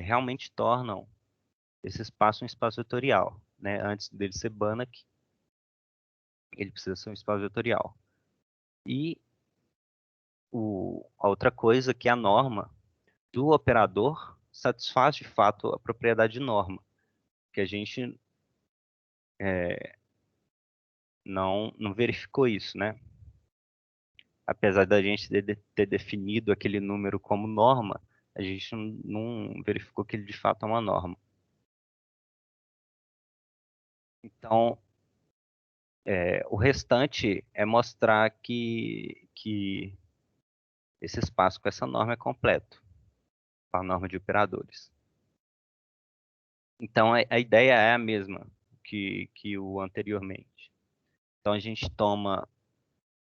realmente tornam esse espaço um espaço vetorial, né? Antes dele ser Banach, ele precisa ser um espaço vetorial. E a outra coisa que a norma do operador satisfaz de fato a propriedade de norma, que a gente não verificou isso, né? Apesar da gente ter definido aquele número como norma, a gente não verificou que ele de fato é uma norma. Então, o restante é mostrar que esse espaço com essa norma é completo, com a norma de operadores. Então, a ideia é a mesma que o anteriormente. Então, a gente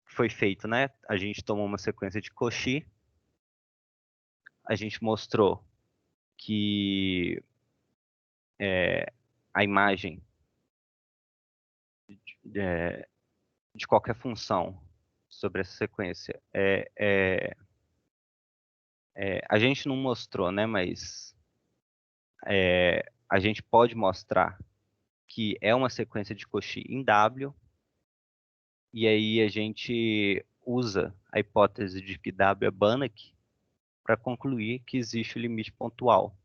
foi feito, né? A gente tomou uma sequência de Cauchy, a gente mostrou que a imagem de qualquer função sobre essa sequência a gente não mostrou, né? Mas a gente pode mostrar que é uma sequência de Cauchy em W, e aí a gente usa a hipótese de que W é Banach para concluir que existe o limite pontual,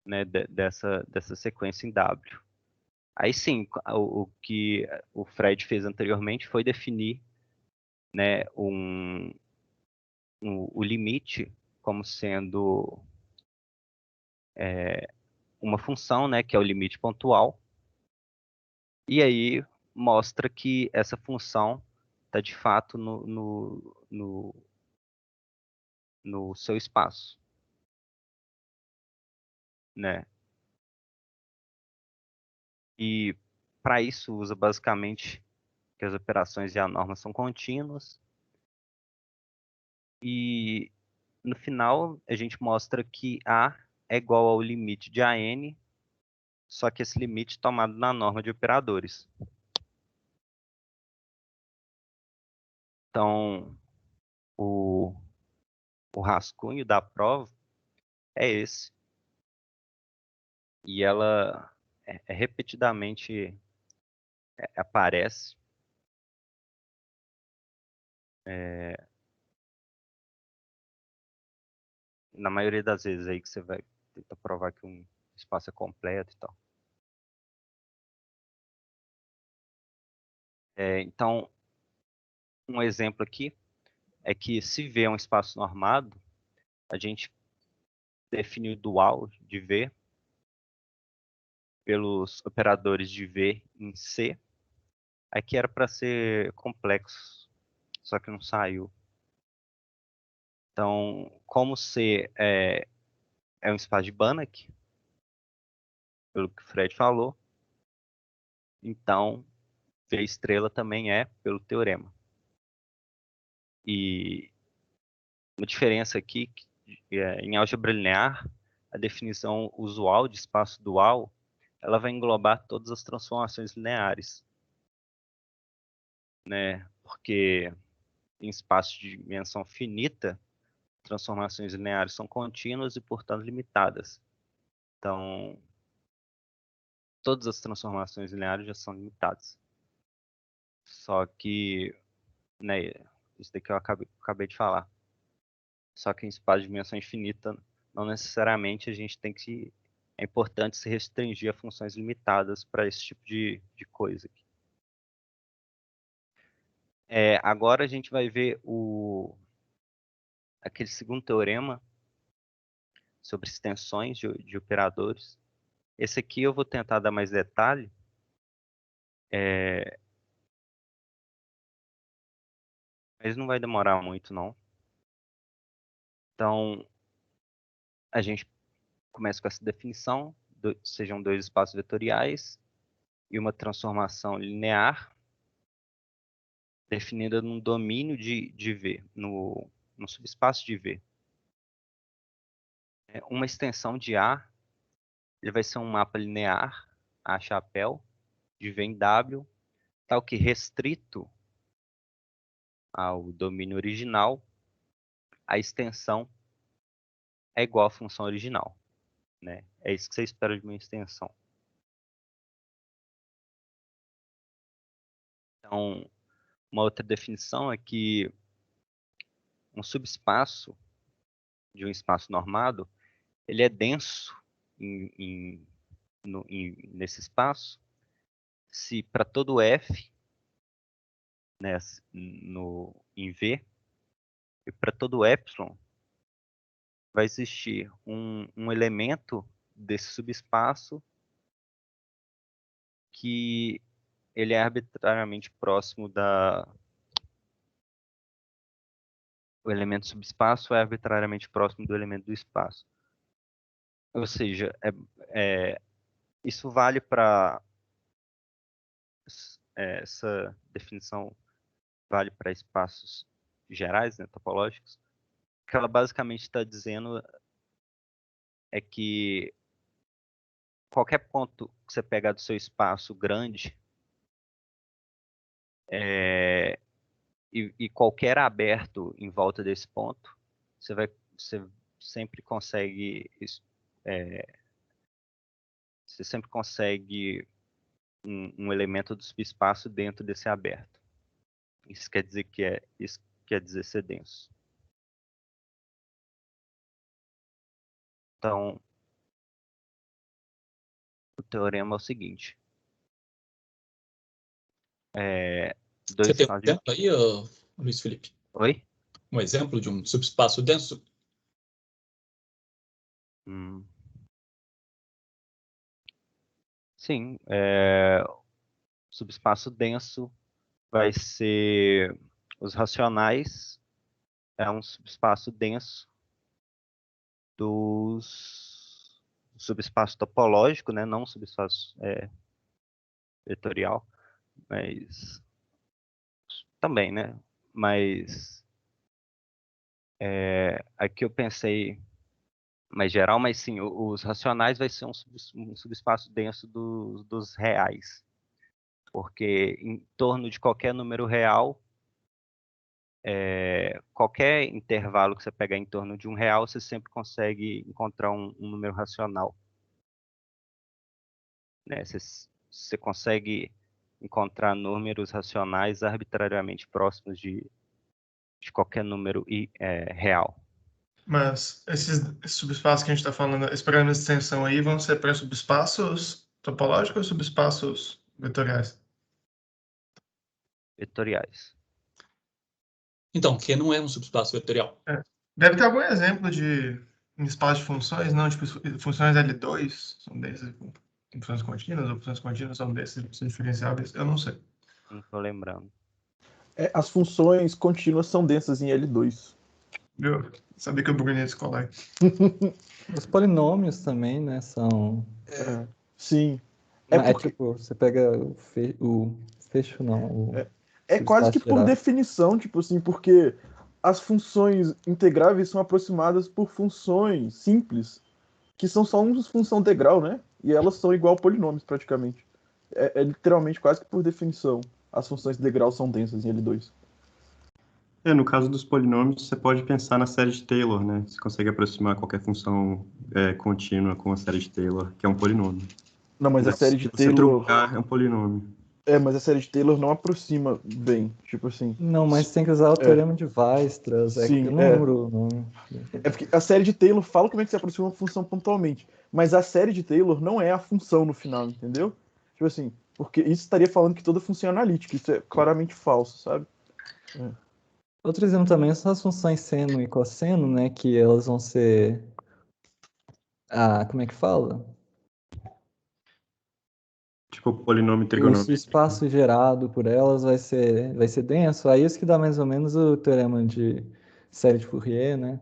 né, dessa sequência em W. Aí sim, o que o Fred fez anteriormente foi definir, né, o limite como sendo uma função, né, que é o limite pontual, E aí mostra que essa função está de fato no seu espaço, né? E para isso usa basicamente que as operações e a norma são contínuas. E no final a gente mostra que A é igual ao limite de AN, só que esse limite tomado na norma de operadores. Então, o rascunho da prova é esse. E ela repetidamente aparece. Na maioria das vezes aí que você vai tentar provar que um espaço é completo e tal. Então, um exemplo aqui é que se V é um espaço normado, a gente define o dual de V pelos operadores de V em C. Aqui era para ser complexo, só que não saiu. Então, como C é um espaço de Banach, pelo que o Fred falou, então V estrela também é pelo teorema. E uma diferença aqui, em álgebra linear, a definição usual de espaço dual, ela vai englobar todas as transformações lineares, né? Porque em espaço de dimensão finita, transformações lineares são contínuas e, portanto, limitadas. Então, todas as transformações lineares já são limitadas. Só que, né, isso daqui eu acabei de falar. Só que em espaço de dimensão infinita, não necessariamente a gente tem que... É importante se restringir a funções limitadas para esse tipo de coisa. Agora a gente vai ver aquele segundo teorema sobre extensões de operadores. Esse aqui eu vou tentar dar mais detalhe. Mas não vai demorar muito, não. Então, a gente começa com essa definição, sejam dois espaços vetoriais e uma transformação linear definida num domínio de V, no subespaço de V. Uma extensão de A, ele vai ser um mapa linear, A chapéu, de V em W, tal que restrito ao domínio original, a extensão é igual à função original, né? É isso que você espera de uma extensão. Então, uma outra definição é que um subespaço de um espaço normado, ele é denso nesse espaço se para todo F, né, em V, e para todo epsilon, vai existir um elemento desse subespaço que ele é arbitrariamente próximo o elemento subespaço é arbitrariamente próximo do elemento do espaço. Ou seja, isso vale para essa definição vale para espaços gerais, né, topológicos. O que ela basicamente está dizendo é que qualquer ponto que você pegar do seu espaço grande e qualquer aberto em volta desse ponto, você sempre consegue um elemento do subespaço dentro desse aberto. Isso quer dizer ser denso. Então, o teorema é o seguinte. Você tem um Espaços exemplo aí, Luiz Felipe? Oi? Um exemplo de um subespaço denso? Sim. subespaço denso vai ser os racionais, é um subespaço denso do subespaço topológico, né? Não subespaço vetorial, mas também, né? Mas aqui eu pensei mais geral, mas sim, os racionais vai ser um subespaço denso dos reais, porque em torno de qualquer número real, qualquer intervalo que você pegar em torno de um real, você sempre consegue encontrar um número racional, né? Você consegue encontrar números racionais arbitrariamente próximos de qualquer número real. Mas esses subespaços que a gente está falando, esses programas de extensão aí vão ser para subespaços topológicos ou subespaços vetoriais? Vetoriais. Então, Q não é um subespaço vetorial. Deve ter algum exemplo de um espaço de funções, não? Tipo, funções L2 são densas, funções contínuas, ou funções contínuas são densas, são diferenciáveis? Eu não sei. Não estou lembrando. As funções contínuas são densas em L2. Viu? Sabia que o Bruno ia descolar. Os polinômios também, né, são... Sim. É Porque tipo, você pega o fecho, não, o é quase que subespaço por geral. definição, tipo assim, porque as funções integráveis são aproximadas por funções simples, que são só uma função integral, né? E elas são igual polinômios, praticamente. É literalmente quase que por definição. As funções integrais são densas em L2. No caso dos polinômios, você pode pensar na série de Taylor, né? Você consegue aproximar qualquer função contínua com a série de Taylor, que é um polinômio. Não, mas a série de Se você Taylor. truncar, é um polinômio. Mas a série de Taylor não aproxima bem, tipo assim. Não, mas tem que usar o teorema de Weierstrass. Sim, Eu não lembro o nome. É porque a série de Taylor fala como é que se aproxima uma função pontualmente, mas a série de Taylor não é a função no final, entendeu? Tipo assim, porque isso estaria falando que toda função é analítica, isso é claramente falso, sabe? Outro exemplo também são as funções seno e cosseno, né, que elas vão ser... como é que fala? Tipo polinômio O trigonômetro. espaço gerado por elas vai ser denso. Aí isso que dá mais ou menos o teorema de série de Fourier, né?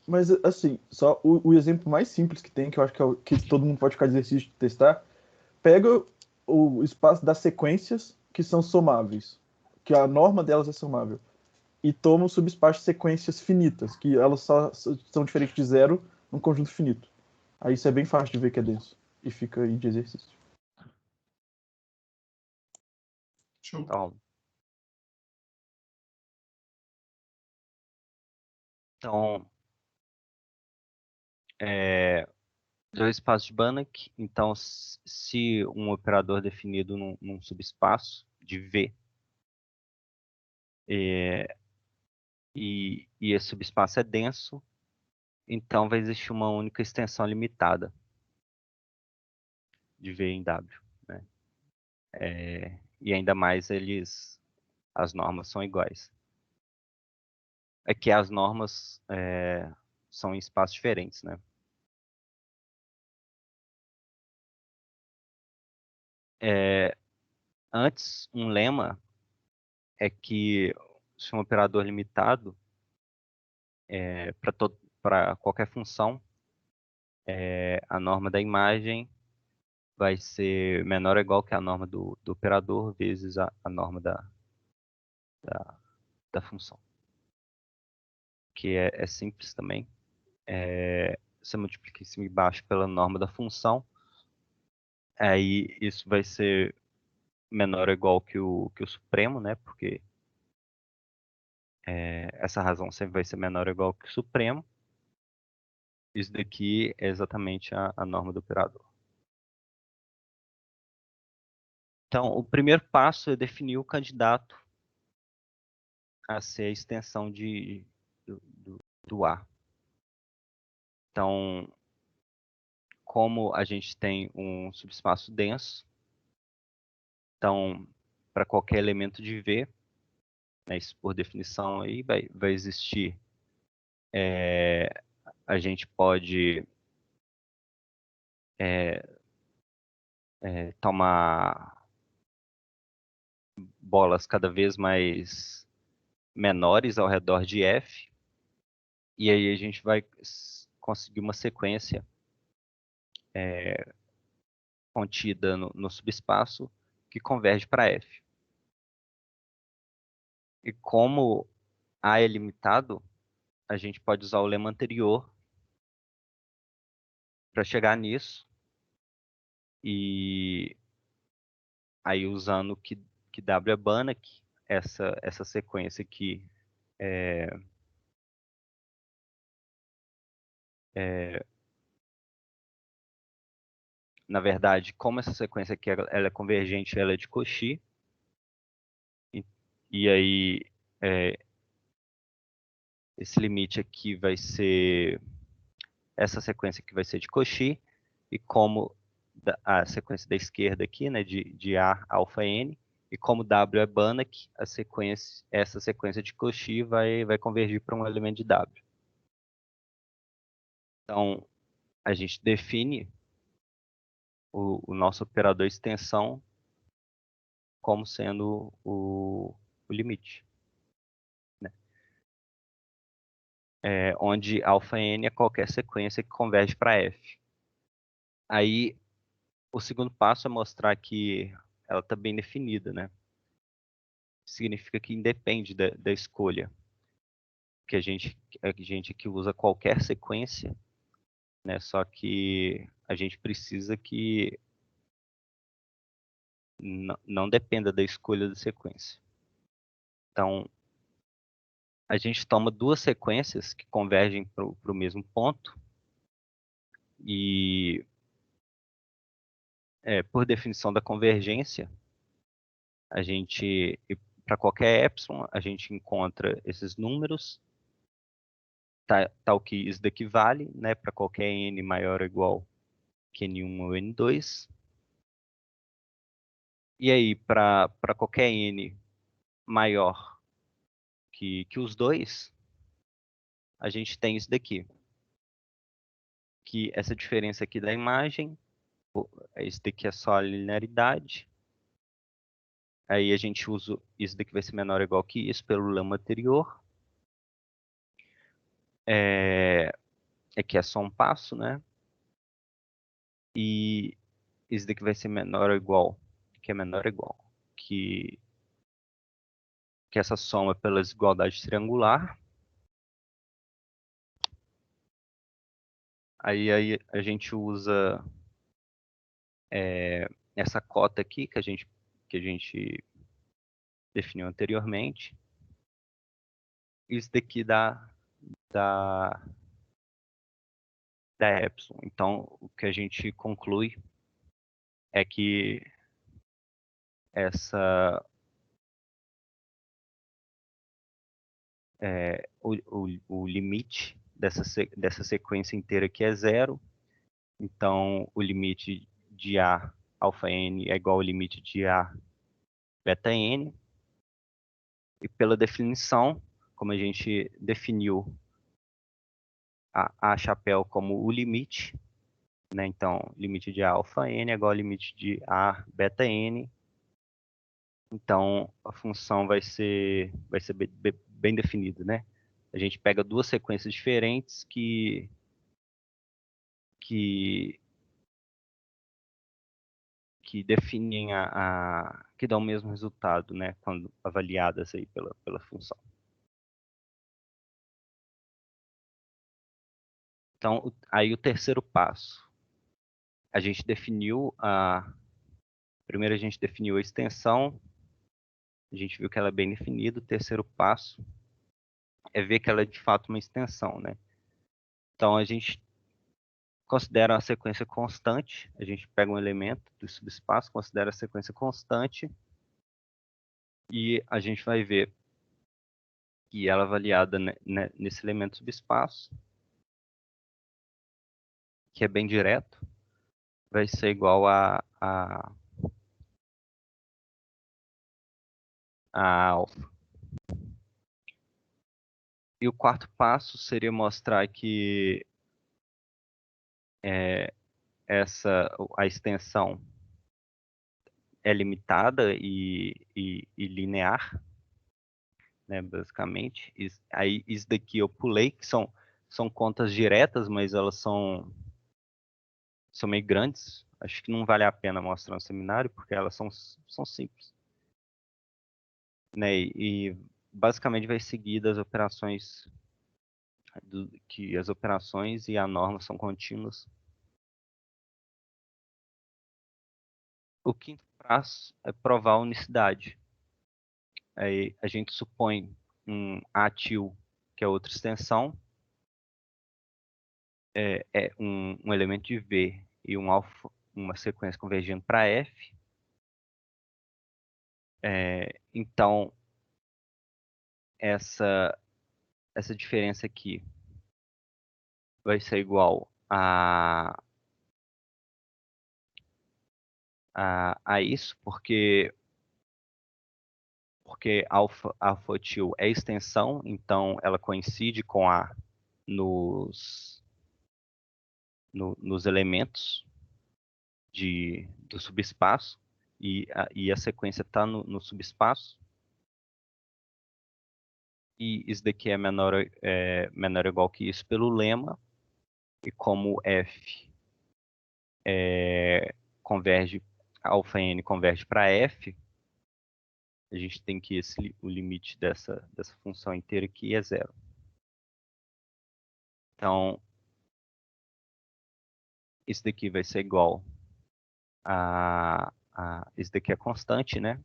Mas assim, só o exemplo mais simples que tem, que eu acho que é o que todo mundo pode ficar de exercício de testar, pega o espaço das sequências que são somáveis, que a norma delas é somável, e toma o subespaço de sequências finitas, que elas só são diferentes de zero num conjunto finito. Aí isso é bem fácil de ver que é denso. E fica aí de exercício. Show. Então, dois espaços de Banach. Então, se um operador definido num subespaço de V, e esse subespaço é denso, então vai existir uma única extensão limitada de V em W, né? E ainda mais as normas são iguais. É que as normas são em espaços diferentes, né? Antes, um lema é que se um operador limitado para qualquer função, a norma da imagem vai ser menor ou igual que a norma do operador vezes a norma da função. Que é simples também. Você multiplica em cima e embaixo pela norma da função, aí isso vai ser menor ou igual que o supremo, né? Porque essa razão sempre vai ser menor ou igual que o supremo. Isso daqui é exatamente a norma do operador. Então, o primeiro passo é definir o candidato a ser a extensão do A. Então, como a gente tem um subespaço denso, então, para qualquer elemento de V, né, isso por definição aí vai existir, a gente pode tomar bolas cada vez mais menores ao redor de F, e aí a gente vai conseguir uma sequência contida no subespaço que converge para F. E como A é limitado, a gente pode usar o lema anterior para chegar nisso, e aí usando que W é Banach, essa sequência aqui na verdade, como essa sequência aqui ela é convergente, ela é de Cauchy, e aí esse limite aqui vai ser essa sequência aqui vai ser de Cauchy, e como a sequência da esquerda aqui, né, de A alfa N, e como W é Banach, essa sequência de Cauchy vai convergir para um elemento de W. Então, a gente define o nosso operador extensão como sendo o limite, né? Onde alfa N é qualquer sequência que converge para F. Aí, o segundo passo é mostrar que ela está bem definida, né? Significa que independe da escolha. Que a gente aqui usa qualquer sequência, né? Só que a gente precisa que não dependa da escolha da sequência. Então, a gente toma duas sequências que convergem para o mesmo ponto, e por definição da convergência, a gente, para qualquer epsilon, a gente encontra esses números, tal que isso daqui vale, né, para qualquer n maior ou igual que n1 ou n2. E aí, para qualquer n maior que os dois, a gente tem isso daqui. Que essa diferença aqui da imagem, isso daqui é só a linearidade. Aí a gente usa, isso daqui vai ser menor ou igual que isso pelo lema anterior. Aqui é só um passo, né? E isso daqui vai ser menor ou igual, que é menor ou igual, que essa soma pela desigualdade triangular. Aí a gente usa essa cota aqui que a gente definiu anteriormente. Isso daqui da epsilon. Então, o que a gente conclui é que o limite dessa sequência inteira aqui é zero. Então, o limite de A alfa N é igual ao limite de A beta N. E pela definição, como a gente definiu a chapéu como o limite, né? Então, limite de A alfa N é igual ao limite de A beta N. Então, a função vai ser bem definida, né? A gente pega duas sequências diferentes que definem que dão o mesmo resultado, né? Quando avaliadas aí pela função. Então, aí o terceiro passo. A gente definiu primeiro a gente definiu a extensão. A gente viu que ela é bem definida. O terceiro passo é ver que ela é de fato uma extensão, né? Então, a gente considera a sequência constante. A gente pega um elemento do subespaço, considera a sequência constante, e a gente vai ver que ela é avaliada nesse elemento subespaço, que é bem direto, vai ser igual a alfa. E o quarto passo seria mostrar que a extensão é limitada e linear, né, basicamente. Aí isso daqui eu pulei, que são contas diretas, mas elas são meio grandes. Acho que não vale a pena mostrar no seminário, porque elas são simples. Né, e basicamente vai seguir das operações, que as operações e a norma são contínuas. O quinto passo é provar a unicidade. Aí a gente supõe um ATIL, que é outra extensão, é um elemento de V e uma sequência convergindo para F. Então, essa diferença aqui vai ser igual a isso, porque alfa-til é extensão, então ela coincide com A nos elementos do subespaço, e a sequência está no subespaço. E isso daqui é menor ou igual que isso pelo lema, e como F converge, alfa n converge para F, a gente tem que o limite dessa função inteira aqui é zero. Então, isso daqui vai ser igual isso daqui é constante, né?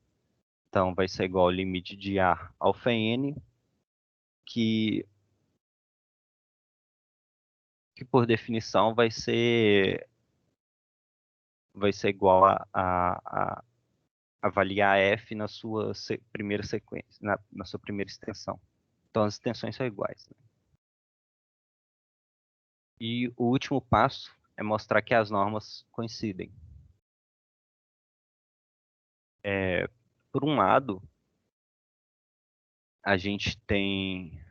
Então, vai ser igual ao limite de A alfa n, que por definição vai ser igual a avaliar F na sua primeira sequência, na sua primeira extensão. Então, as extensões são iguais. Né? E o último passo é mostrar que as normas coincidem. Por um lado, a gente tem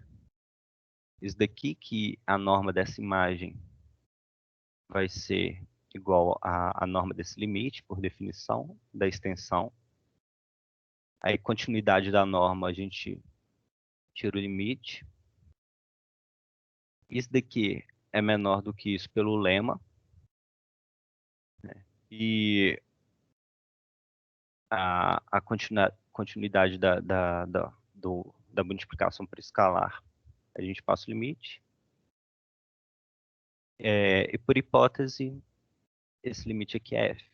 isso daqui, que a norma dessa imagem vai ser igual à norma desse limite, por definição, da extensão. Aí, continuidade da norma, a gente tira o limite. Isso daqui é menor do que isso pelo lema. Né? E a continuidade da multiplicação por escalar, a gente passa o limite. E por hipótese, esse limite aqui é F.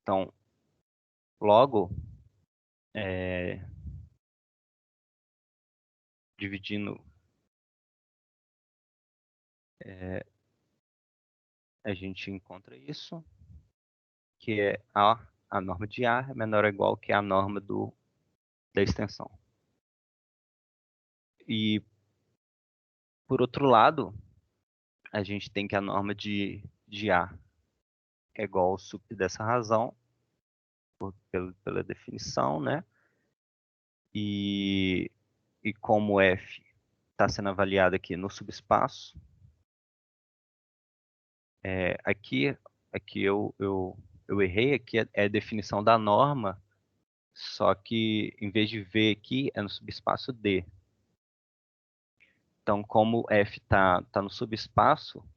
Então, logo, dividindo, a gente encontra isso, que é a norma de A é menor ou igual que a norma da extensão. E, por outro lado, a gente tem que a norma de A é igual ao sup dessa razão, pela definição, né? E como F está sendo avaliado aqui no subespaço, aqui eu errei, aqui é a definição da norma, só que em vez de V aqui, é no subespaço D. Então, como F está no subespaço,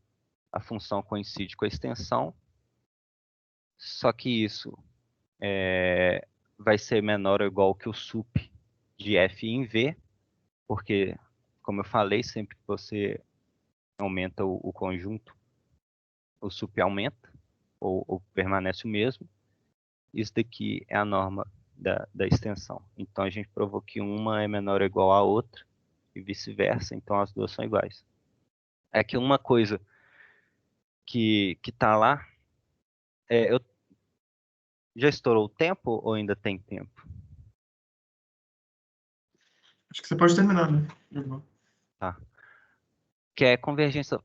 a função coincide com a extensão, só que isso vai ser menor ou igual que o sup de F em V, porque, como eu falei, sempre que você aumenta o conjunto, o sup aumenta, ou permanece o mesmo. Isso daqui é a norma da extensão. Então, a gente provou que uma é menor ou igual à outra, e vice-versa, então as duas são iguais. É que uma coisa que está lá, já estourou o tempo ou ainda tem tempo? Acho que você pode terminar, né? Tá. Que é convergência.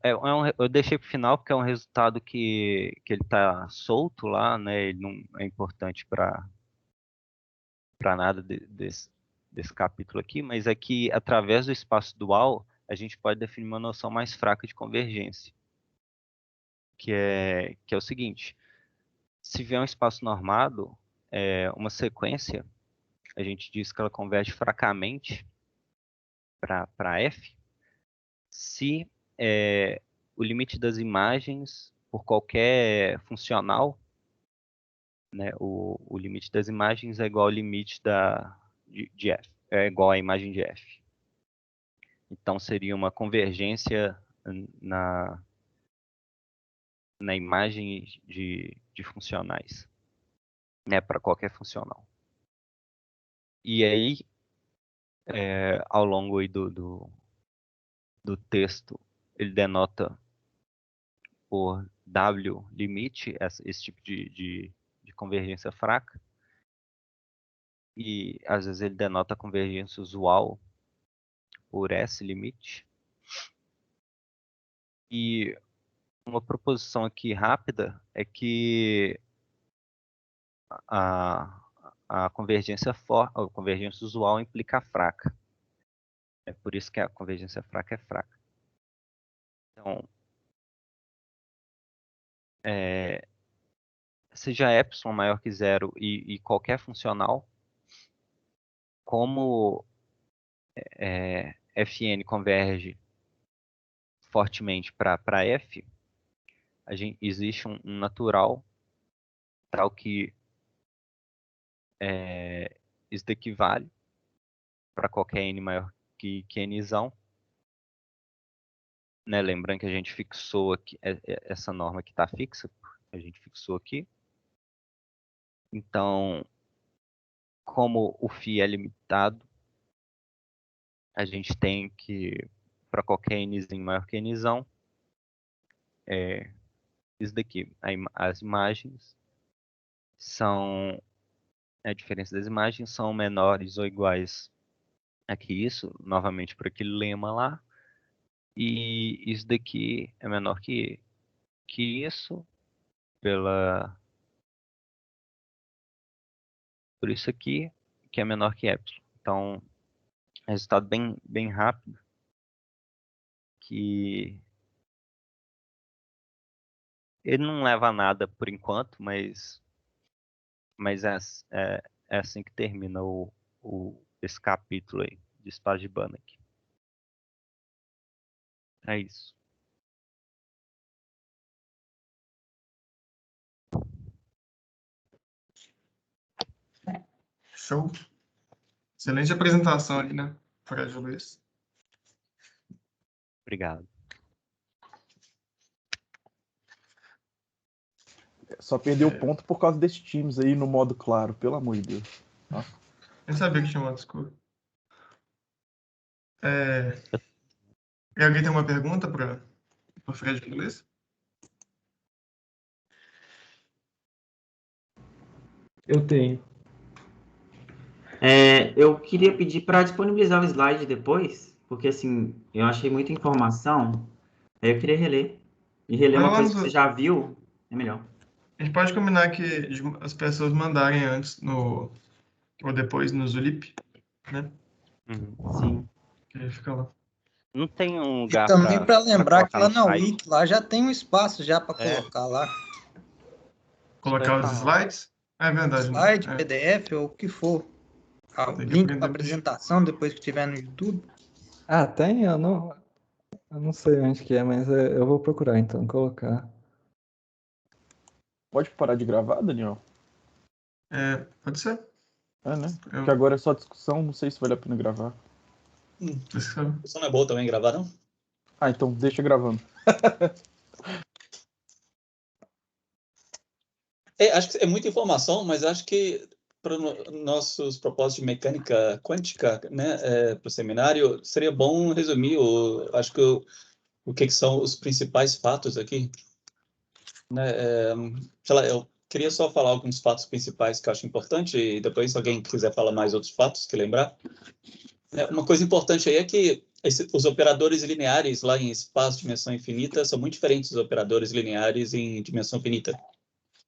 Eu deixei para o final porque é um resultado que ele está solto lá, né? Ele não é importante para nada desse capítulo aqui, mas é que através do espaço dual a gente pode definir uma noção mais fraca de convergência. que é o seguinte: se vier um espaço normado, uma sequência, a gente diz que ela converge fracamente para F, se o limite das imagens por qualquer funcional, né, o limite das imagens é igual ao limite de F, é igual à imagem de F. Então seria uma convergência na imagem de funcionais, né, para qualquer funcional. E aí, ao longo aí do texto, ele denota por W limite esse tipo de convergência fraca. E às vezes ele denota a convergência usual por S limite. E uma proposição aqui rápida é que a convergência usual implica fraca. É por isso que a convergência fraca é fraca. Então, seja epsilon maior que zero e qualquer funcional, como Fn converge fortemente para F, existe um natural tal que isso equivale para qualquer n maior que nzão. Né? Lembrando que a gente fixou aqui, essa norma que está fixa, a gente fixou aqui. Então, como o φ é limitado, a gente tem que, para qualquer nzinho maior que nzão, isso daqui, as imagens são, a diferença das imagens são menores ou iguais a que isso, novamente por aquele lema lá, e isso daqui é menor que isso, por isso aqui, que é menor que epsilon. Então, resultado bem rápido, que ele não leva a nada por enquanto, mas é assim que termina esse capítulo aí de espaço de Banach. É isso. Show. Excelente apresentação ali, né, Fred Luiz? Obrigado. Só perdeu o ponto por causa desses times aí no modo claro, pelo amor de Deus. Nem sabia que tinha modo escuro. E alguém tem uma pergunta para o Fred Luiz? Eu tenho. Eu queria pedir para disponibilizar o slide depois, porque assim, eu achei muita informação, aí eu queria reler. E reler uma coisa que você já viu, é melhor. A gente pode combinar que as pessoas mandarem antes ou depois no Zulip, né? Sim. Que aí fica lá. Não tem um E lugar também para lembrar que colocar lá no na site? Wiki, lá já tem um espaço já para É. colocar lá. Colocar os slides? É verdade. Slide, Né? PDF ou o que for. Tem que Link aprender para a mexer. apresentação depois que tiver no YouTube. Ah, tem? Eu não sei onde que é, mas eu vou procurar então, colocar. Pode parar de gravar, Daniel? Pode ser. Né? Porque agora é só discussão, não sei se vale a pena gravar. Isso não é boa também gravar, não? Ah, então deixa gravando. Acho que é muita informação, mas acho que para nossos propósitos de mecânica quântica, né, para o seminário, seria bom resumir acho que o que são os principais fatos aqui. Né, sei lá, eu queria só falar alguns fatos principais que eu acho importante, e depois, se alguém quiser falar mais outros fatos que lembrar. Uma coisa importante aí é que os operadores lineares lá em espaço de dimensão infinita são muito diferentes dos operadores lineares em dimensão finita.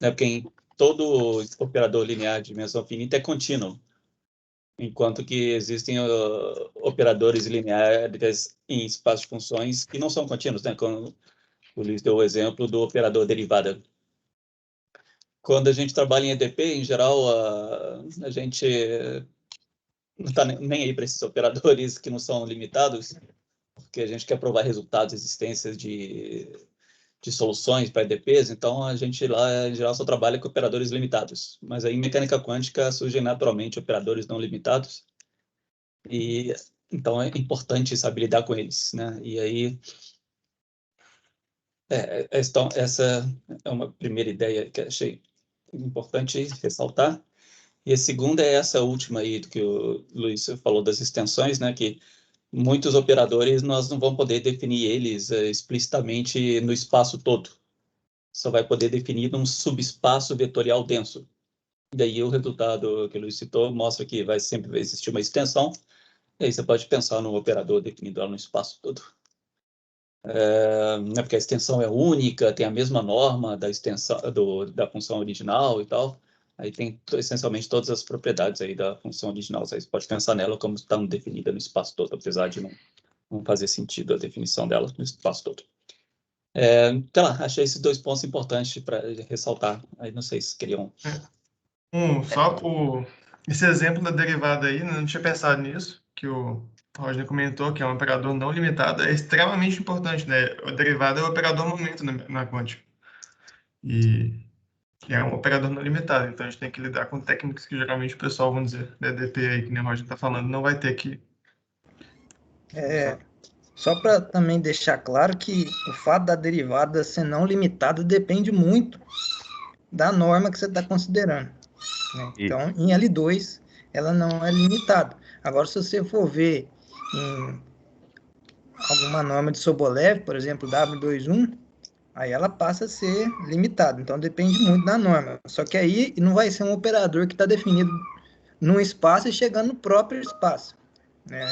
Né, porque todo operador linear de dimensão finita é contínuo, enquanto que existem operadores lineares em espaço de funções que não são contínuos, né? O Luiz deu o exemplo do operador derivada. Quando a gente trabalha em EDP, em geral, a gente não está nem aí para esses operadores que não são limitados, porque a gente quer provar resultados, existências de soluções para EDPs, então a gente lá, em geral, só trabalha com operadores limitados. Mas aí em mecânica quântica surgem naturalmente operadores não limitados, e então é importante saber lidar com eles, né? E aí, essa é uma primeira ideia que achei importante ressaltar. E a segunda é essa última aí, do que o Luiz falou das extensões, né? Que muitos operadores nós não vamos poder definir eles explicitamente no espaço todo. Só vai poder definir num subespaço vetorial denso. Daí o resultado que o Luiz citou mostra que vai sempre existir uma extensão, e aí você pode pensar no operador definido lá no espaço todo. Né, porque a extensão é única, tem a mesma norma da extensão da função original e tal. Aí tem essencialmente todas as propriedades aí da função original. Aí você pode pensar nela como estão definida no espaço todo, apesar de não fazer sentido a definição dela no espaço todo. Então, achei esses 2 pontos importantes para ressaltar. Aí não sei se queriam... Só esse exemplo da derivada aí, né, não tinha pensado nisso, que o Roger comentou, que é um operador não limitado, é extremamente importante, né? A derivada é o operador momento na quântica. E é um operador não limitado, então a gente tem que lidar com técnicas que geralmente o pessoal, vamos dizer, da EDP aí, que nem o Roger está falando, não vai ter que... Só para também deixar claro que o fato da derivada ser não limitada depende muito da norma que você está considerando, né? Então, em L2, ela não é limitada. Agora, se você for ver em alguma norma de Sobolev, por exemplo, W21, aí ela passa a ser limitada. Então, depende muito da norma. Só que aí não vai ser um operador que está definido num espaço e chegando no próprio espaço, né?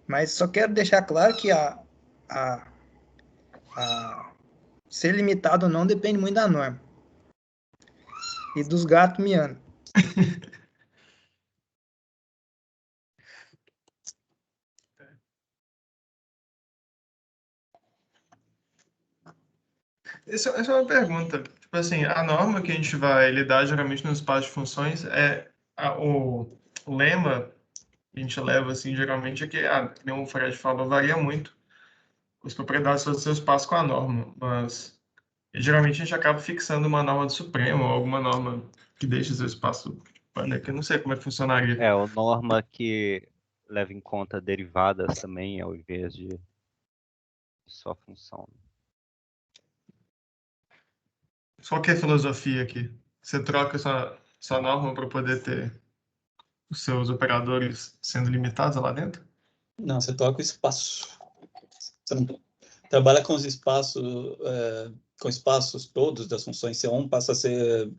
Mas só quero deixar claro que ser limitado ou não depende muito da norma. E dos gatos miando. Essa é uma pergunta. Tipo assim, a norma que a gente vai lidar geralmente no espaço de funções o lema que a gente leva, assim, geralmente é que, como o Fred falou, varia muito as propriedades do seu espaço com a norma, mas geralmente a gente acaba fixando uma norma do Supremo ou alguma norma que deixe seu espaço, né, que eu não sei como é que funcionaria. O norma que leva em conta derivadas também, ao invés de só função. Qual que é a filosofia aqui? Você troca sua norma para poder ter os seus operadores sendo limitados lá dentro? Não, você toca o espaço. Você não trabalha com os espaços, com espaços todos das funções C1, passa a ser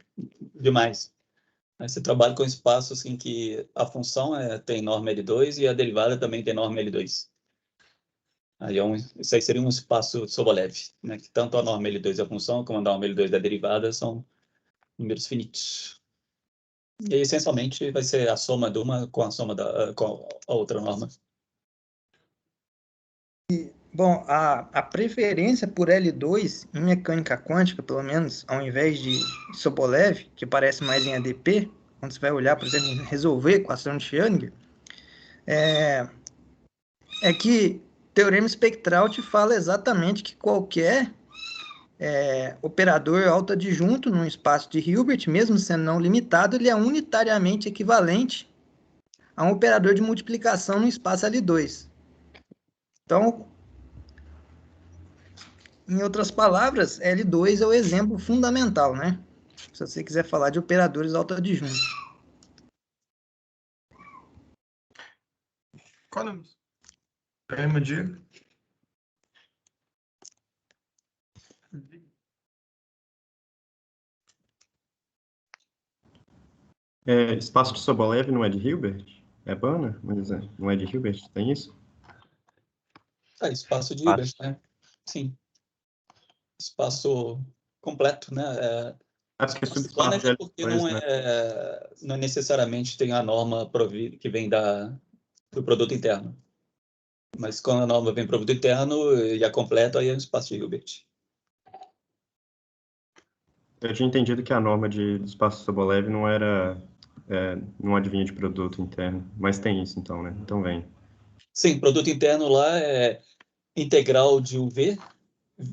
demais. Aí você trabalha com espaços em que a função tem norma L2 e a derivada também tem norma L2. Aí isso aí seria um espaço Sobolev, né? Que tanto a norma L2 da função como a norma L2 da derivada são números finitos. E aí, essencialmente, vai ser a soma de uma com a soma com a outra norma. Bom, a preferência por L2 em mecânica quântica, pelo menos, ao invés de Sobolev, que parece mais em ADP, quando você vai olhar, por exemplo, resolver a equação de Schrödinger, é que o teorema espectral te fala exatamente que qualquer operador autoadjunto num espaço de Hilbert, mesmo sendo não limitado, ele é unitariamente equivalente a um operador de multiplicação no espaço L2. Então, em outras palavras, L2 é o exemplo fundamental, né? Se você quiser falar de operadores autoadjuntos. Qual é o teorema de... Espaço de Sobolev não é de Hilbert? É Banner, mas não é de Hilbert, tem isso? Espaço de Hilbert, né? Sim. Espaço completo, né? Porque é subespaço de porque não necessariamente tem a norma que vem do produto interno. Mas quando a norma vem produto interno e é completo, aí é um espaço de Hilbert. Eu tinha entendido que a norma de espaço Sobolev não era, não adivinha de produto interno, mas tem isso então, né? Então vem. Sim, produto interno lá é integral de UV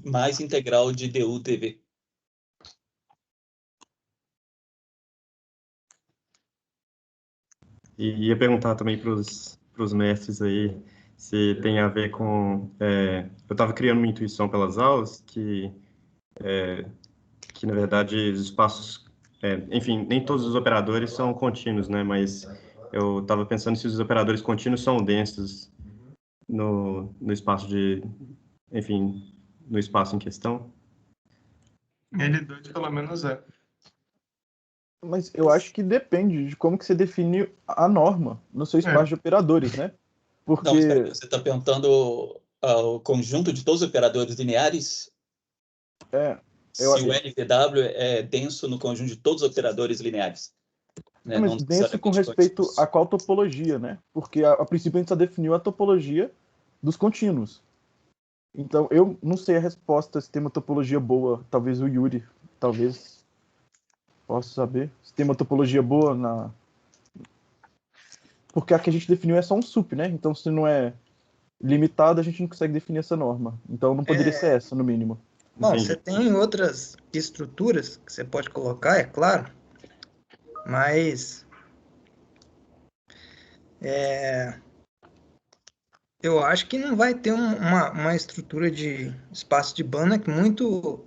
mais integral de DU-DV. E ia perguntar também para os mestres aí se tem a ver com... eu estava criando uma intuição pelas aulas que na verdade, os espaços... enfim, nem todos os operadores são contínuos, né? Mas eu estava pensando se os operadores contínuos são densos no espaço de... Enfim, no espaço em questão. L2 pelo menos é. Mas eu acho que depende de como que você define a norma no seu espaço de operadores, né? Porque... Não, espera, você está perguntando ao conjunto de todos os operadores lineares? Se o LPW é denso no conjunto de todos os operadores lineares. Né? Mas denso com respeito a qual topologia, né? Porque a princípio a gente só definiu a topologia dos contínuos. Então, eu não sei a resposta se tem uma topologia boa. Talvez o Yuri, talvez possa saber. Se tem uma topologia boa na... Porque a que a gente definiu é só um sup, né? Então, se não é limitado, a gente não consegue definir essa norma. Então, não poderia ser essa, no mínimo. Bom, você tem outras estruturas que você pode colocar, é claro, mas eu acho que não vai ter uma estrutura de espaço de Banach muito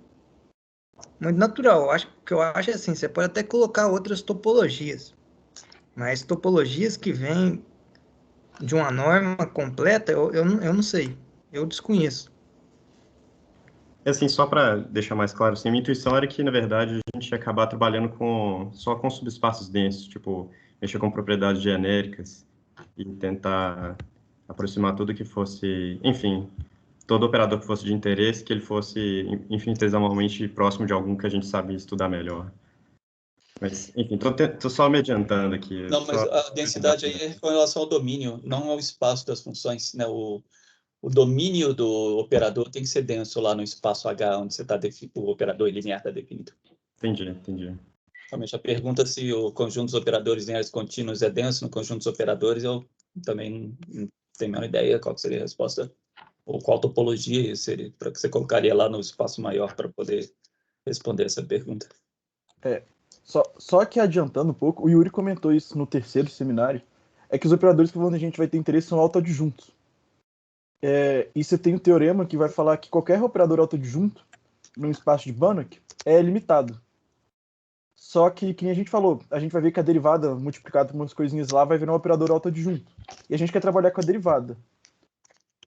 natural. O que eu acho é assim, você pode até colocar outras topologias, mas topologias que vêm de uma norma completa, eu não sei, eu desconheço. Assim, só para deixar mais claro, assim, a minha intuição era que, na verdade, a gente ia acabar trabalhando só com subespaços densos, tipo, mexer com propriedades genéricas e tentar aproximar tudo que fosse, enfim, todo operador que fosse de interesse, que ele fosse infinitesimalmente próximo de algum que a gente sabe estudar melhor. Mas, enfim, tô só me adiantando aqui. Não, mas a densidade aí é com relação ao domínio, não ao espaço das funções, né? O domínio do operador tem que ser denso lá no espaço H, onde você o operador linear está definido. Entendi. Realmente, a pergunta se o conjunto dos operadores lineares contínuos é denso no conjunto dos operadores, eu também não tenho a menor ideia qual seria a resposta, ou qual topologia seria, para que você colocaria lá no espaço maior para poder responder essa pergunta. Só que adiantando um pouco, o Yuri comentou isso no terceiro seminário, é que os operadores que a gente vai ter interesse são autoadjuntos. E você tem um teorema que vai falar que qualquer operador autoadjunto num espaço de Banach é limitado. Só que a gente falou, a gente vai ver que a derivada multiplicada por umas coisinhas lá vai virar um operador autoadjunto. E a gente quer trabalhar com a derivada.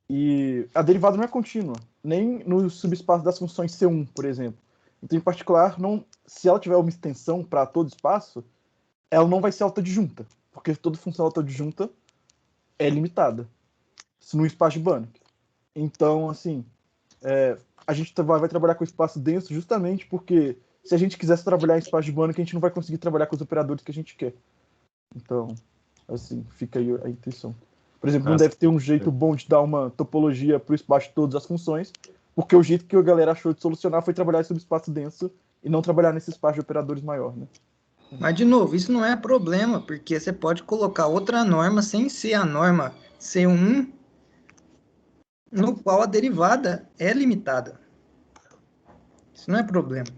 E a derivada não é contínua, nem no subespaço das funções C1, por exemplo. Então, em particular, se ela tiver uma extensão para todo espaço, ela não vai ser autoadjunta, porque toda função autoadjunta é limitada, no espaço de Banach. Então, assim, a gente vai trabalhar com espaço denso justamente porque se a gente quisesse trabalhar em espaço de Banach, a gente não vai conseguir trabalhar com os operadores que a gente quer. Então, assim, fica aí a intenção. Por exemplo, não deve ter um jeito bom de dar uma topologia para o espaço de todas as funções, porque o jeito que a galera achou de solucionar foi trabalhar em subespaço denso e não trabalhar nesse espaço de operadores maior, né? Mas, de novo, isso não é problema, porque você pode colocar outra norma sem ser a norma C1, no qual a derivada é limitada. Isso não é problema.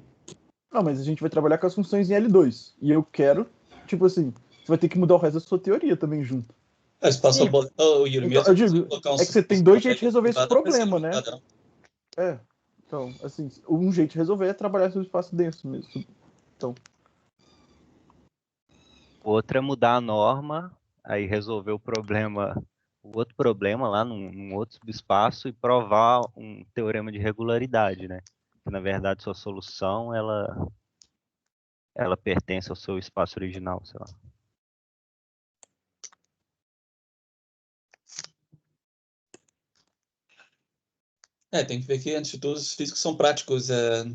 Não, mas a gente vai trabalhar com as funções em L2. E eu quero, tipo assim, você vai ter que mudar o resto da sua teoria também junto. Espaço Yuri, então, eu digo, é que você tem dois jeitos de resolver esse problema, né? Então, assim, um jeito de resolver é trabalhar sobre espaço denso mesmo. Então. Outra é mudar a norma, aí resolver o outro problema lá num outro subespaço e provar um teorema de regularidade, né? Que, na verdade, sua solução, ela pertence ao seu espaço original, sei lá. Tem que ver que, antes de tudo, os físicos são práticos.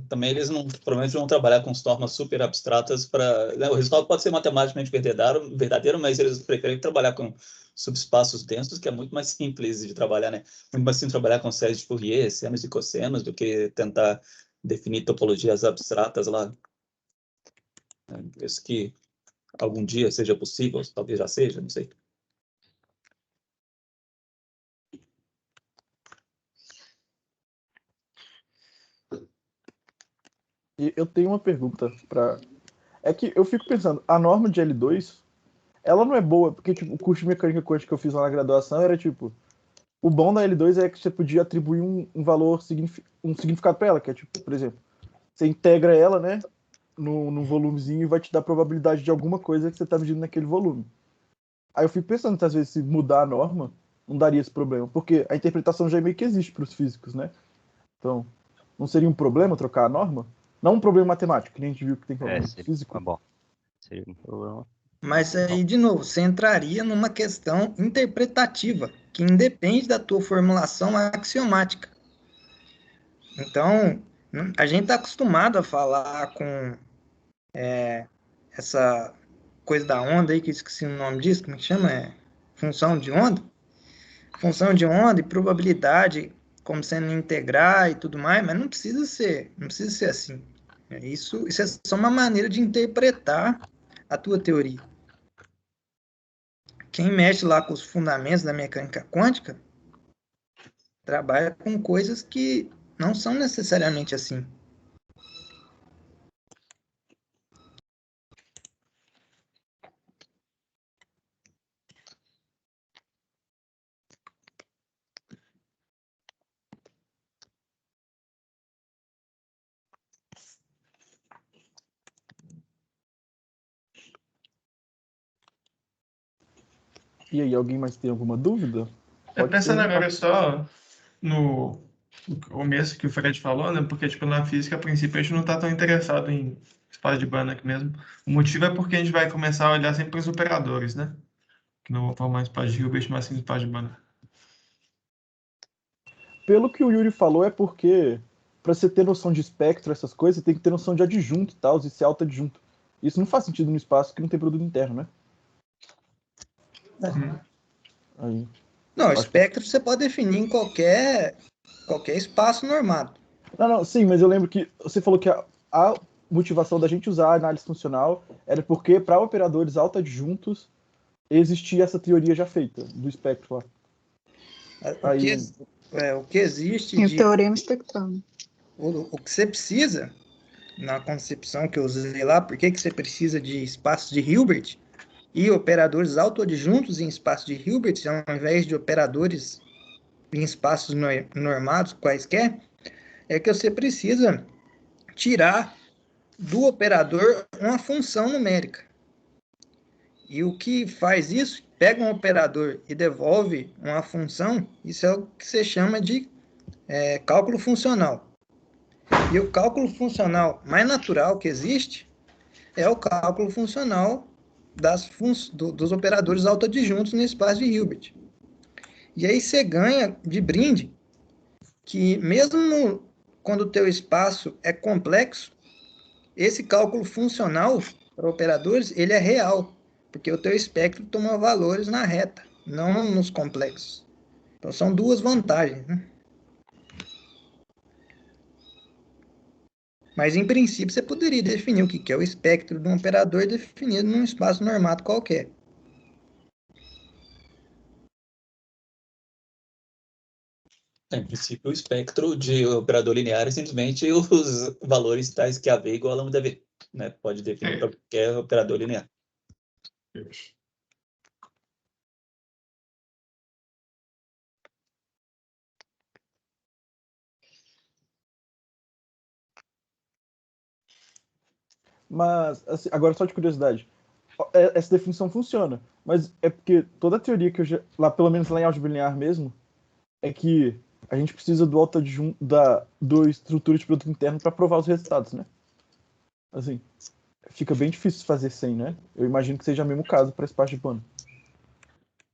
Também eles provavelmente vão trabalhar com normas super abstratas para... o resultado pode ser matematicamente verdadeiro, mas eles preferem trabalhar com subespaços densos, que é muito mais simples de trabalhar, né? Muito mais simples trabalhar com séries de Fourier, senos e cossenos, do que tentar definir topologias abstratas lá. Isso que algum dia seja possível, talvez já seja, não sei. E eu tenho uma pergunta para... É que eu fico pensando, a norma de L2, ela não é boa, porque tipo, o curso de mecânica quântica que eu fiz lá na graduação era tipo... O bom da L2 é que você podia atribuir um valor, um significado para ela, que é tipo, por exemplo, você integra ela, né, no volumezinho e vai te dar a probabilidade de alguma coisa que você está medindo naquele volume. Aí eu fico pensando que às vezes se mudar a norma, não daria esse problema, porque a interpretação já meio que existe para os físicos, né? Então, não seria um problema trocar a norma? Não um problema matemático, que nem a gente viu que tem problema físico. Bom, seria um problema. Mas aí, de novo, você entraria numa questão interpretativa, que independe da tua formulação axiomática. Então, a gente está acostumado a falar com essa coisa da onda aí, que eu esqueci o nome disso, como é que chama? Função de onda? Função de onda e probabilidade como sendo integrar e tudo mais, mas não precisa ser assim. Isso é só uma maneira de interpretar a tua teoria. Quem mexe lá com os fundamentos da mecânica quântica trabalha com coisas que não são necessariamente assim. E aí, alguém mais tem alguma dúvida? Pensando agora só no começo que o Fred falou, né? Porque, tipo, na física, a princípio, a gente não está tão interessado em espaço de Banach mesmo. O motivo é porque a gente vai começar a olhar sempre os operadores, né? Que não vão formar espaço de Hilbert, mas sim espaço de Banach. Pelo que o Yuri falou, é porque para você ter noção de espectro, essas coisas, você tem que ter noção de adjunto e tal, e ser auto-adjunto. Isso não faz sentido no espaço que não tem produto interno, né? Aí. Não, espectro você pode definir em qualquer espaço normado. Não, sim, mas eu lembro que você falou que a motivação da gente usar a análise funcional era porque para operadores auto-adjuntos existia essa teoria já feita do espectro lá. O que existe o teorema espectral. O que você precisa, na concepção que eu usei lá, por que você precisa de espaços de Hilbert e operadores autoadjuntos em espaço de Hilbert, ao invés de operadores em espaços normados quaisquer, é que você precisa tirar do operador uma função numérica. E o que faz isso, pega um operador e devolve uma função, isso é o que você chama de cálculo funcional. E o cálculo funcional mais natural que existe é o cálculo funcional dos operadores autoadjuntos no espaço de Hilbert. E aí você ganha de brinde que mesmo quando o teu espaço é complexo, esse cálculo funcional para operadores, ele é real, porque o teu espectro toma valores na reta, não nos complexos. Então são duas vantagens, né? Mas, em princípio, você poderia definir o que é o espectro de um operador definido num espaço normado qualquer. Em princípio, o espectro de operador linear é simplesmente os valores tais que AV igual a lambda V. Né? Pode definir para qualquer operador linear. Mas, assim, agora só de curiosidade, essa definição funciona, mas é porque toda a teoria que eu já, lá pelo menos lá em álgebra linear mesmo, é que a gente precisa do autoadjunto do estrutura de produto interno para provar os resultados, né? Assim, fica bem difícil fazer sem, né? Eu imagino que seja o mesmo caso para espaço de pano.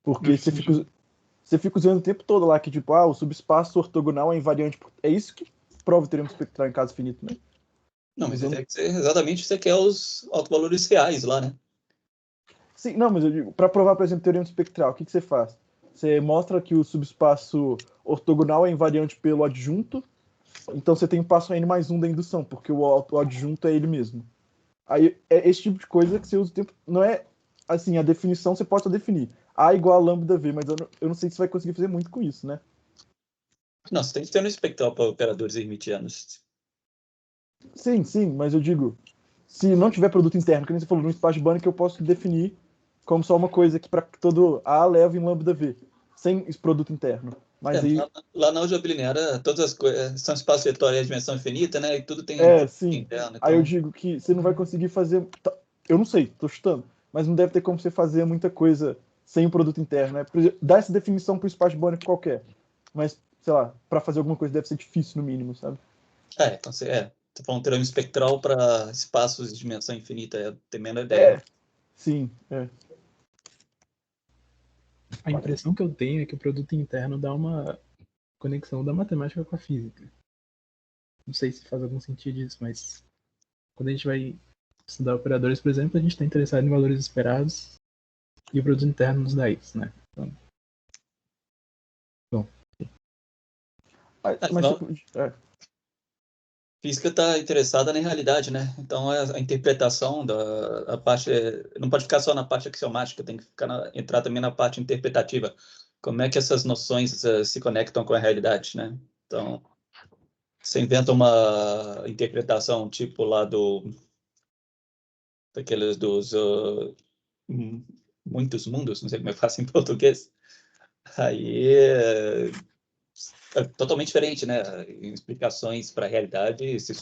Porque você você fica usando o tempo todo lá que, tipo, o subespaço ortogonal é invariante. É isso que prova o teorema espectral em caso finito, né? Não, mas exatamente você quer os autovalores reais lá, né? Sim, não, mas eu digo, para provar, por exemplo, o teorema espectral, o que você faz? Você mostra que o subespaço ortogonal é invariante pelo adjunto, então você tem um passo n mais 1 da indução, porque o adjunto é ele mesmo. Aí é esse tipo de coisa que você usa o tempo. Não é assim, a definição você pode só definir A igual a lambda V, mas eu não sei se você vai conseguir fazer muito com isso, né? Não, você tem que ter um espectral para operadores hermitianos. Sim, mas eu digo, se não tiver produto interno, que nem você falou, no espaço de Banach eu posso definir como só uma coisa que para todo A leva em lambda V, sem esse produto interno. Mas aí... Lá na álgebra linear, todas as coisas são espaço vetorial de dimensão infinita, né? E tudo tem sim. interno. Então... Aí eu digo que você não vai conseguir fazer... Eu não sei, tô chutando, mas não deve ter como você fazer muita coisa sem o produto interno, né? Dá essa definição para o espaço de Banach qualquer, mas, sei lá, para fazer alguma coisa deve ser difícil no mínimo, sabe? Então você tá falando um teorema espectral para espaços de dimensão infinita, tem menor ideia. Sim, A impressão que eu tenho é que o produto interno dá uma conexão da matemática com a física. Não sei se faz algum sentido isso, mas quando a gente vai estudar operadores, por exemplo, a gente está interessado em valores esperados e o produto interno nos dá isso, né? Então, bom. Física está interessada na realidade, né? Então a interpretação da parte não pode ficar só na parte axiomática, tem que entrar também na parte interpretativa. Como é que essas noções se conectam com a realidade, né? Então você inventa uma interpretação tipo lá daqueles dos muitos mundos, não sei como é fácil em português. Aí é totalmente diferente, né? Explicações para a realidade, se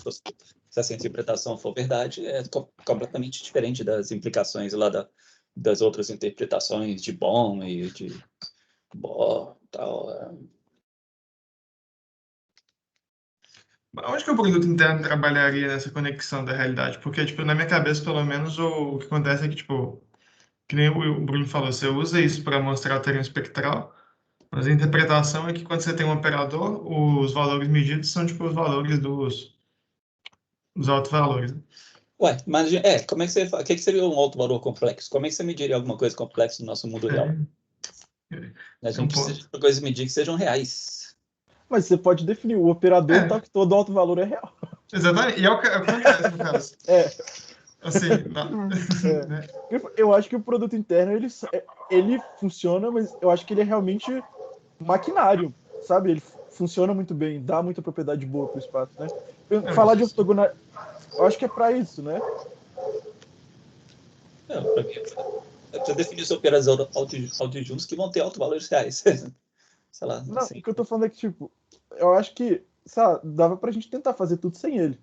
essa interpretação for verdade, é completamente diferente das implicações lá das outras interpretações de Bohm e de Bohr e tal. Onde que o produto interno trabalharia nessa conexão da realidade? Porque, tipo, na minha cabeça, pelo menos, o que acontece é que, tipo, que nem o Bruno falou, você usa isso para mostrar o teorema espectral, mas a interpretação é que quando você tem um operador, os valores medidos são, tipo, os valores dos autovalores. Ué, mas como é que você faz? O que seria um autovalor complexo? Como é que você mediria alguma coisa complexa no nosso mundo real? A gente precisa de coisas medir que sejam reais. Mas você pode definir o operador tal que todo alto valor é real. Exatamente. E é o que acontece no caso. Assim, né? Eu acho que o produto interno ele funciona, mas eu acho que ele é realmente maquinário, sabe? Ele funciona muito bem, dá muita propriedade boa para o espaço, né? Falar de ortogonal, eu acho que é para isso, né? Para mim, você definir os operadores autodjuntos que vão ter autovalores reais. Sei lá. Não, Assim. o que eu tô falando é que, tipo, eu acho que, sabe, dava pra gente tentar fazer tudo sem ele.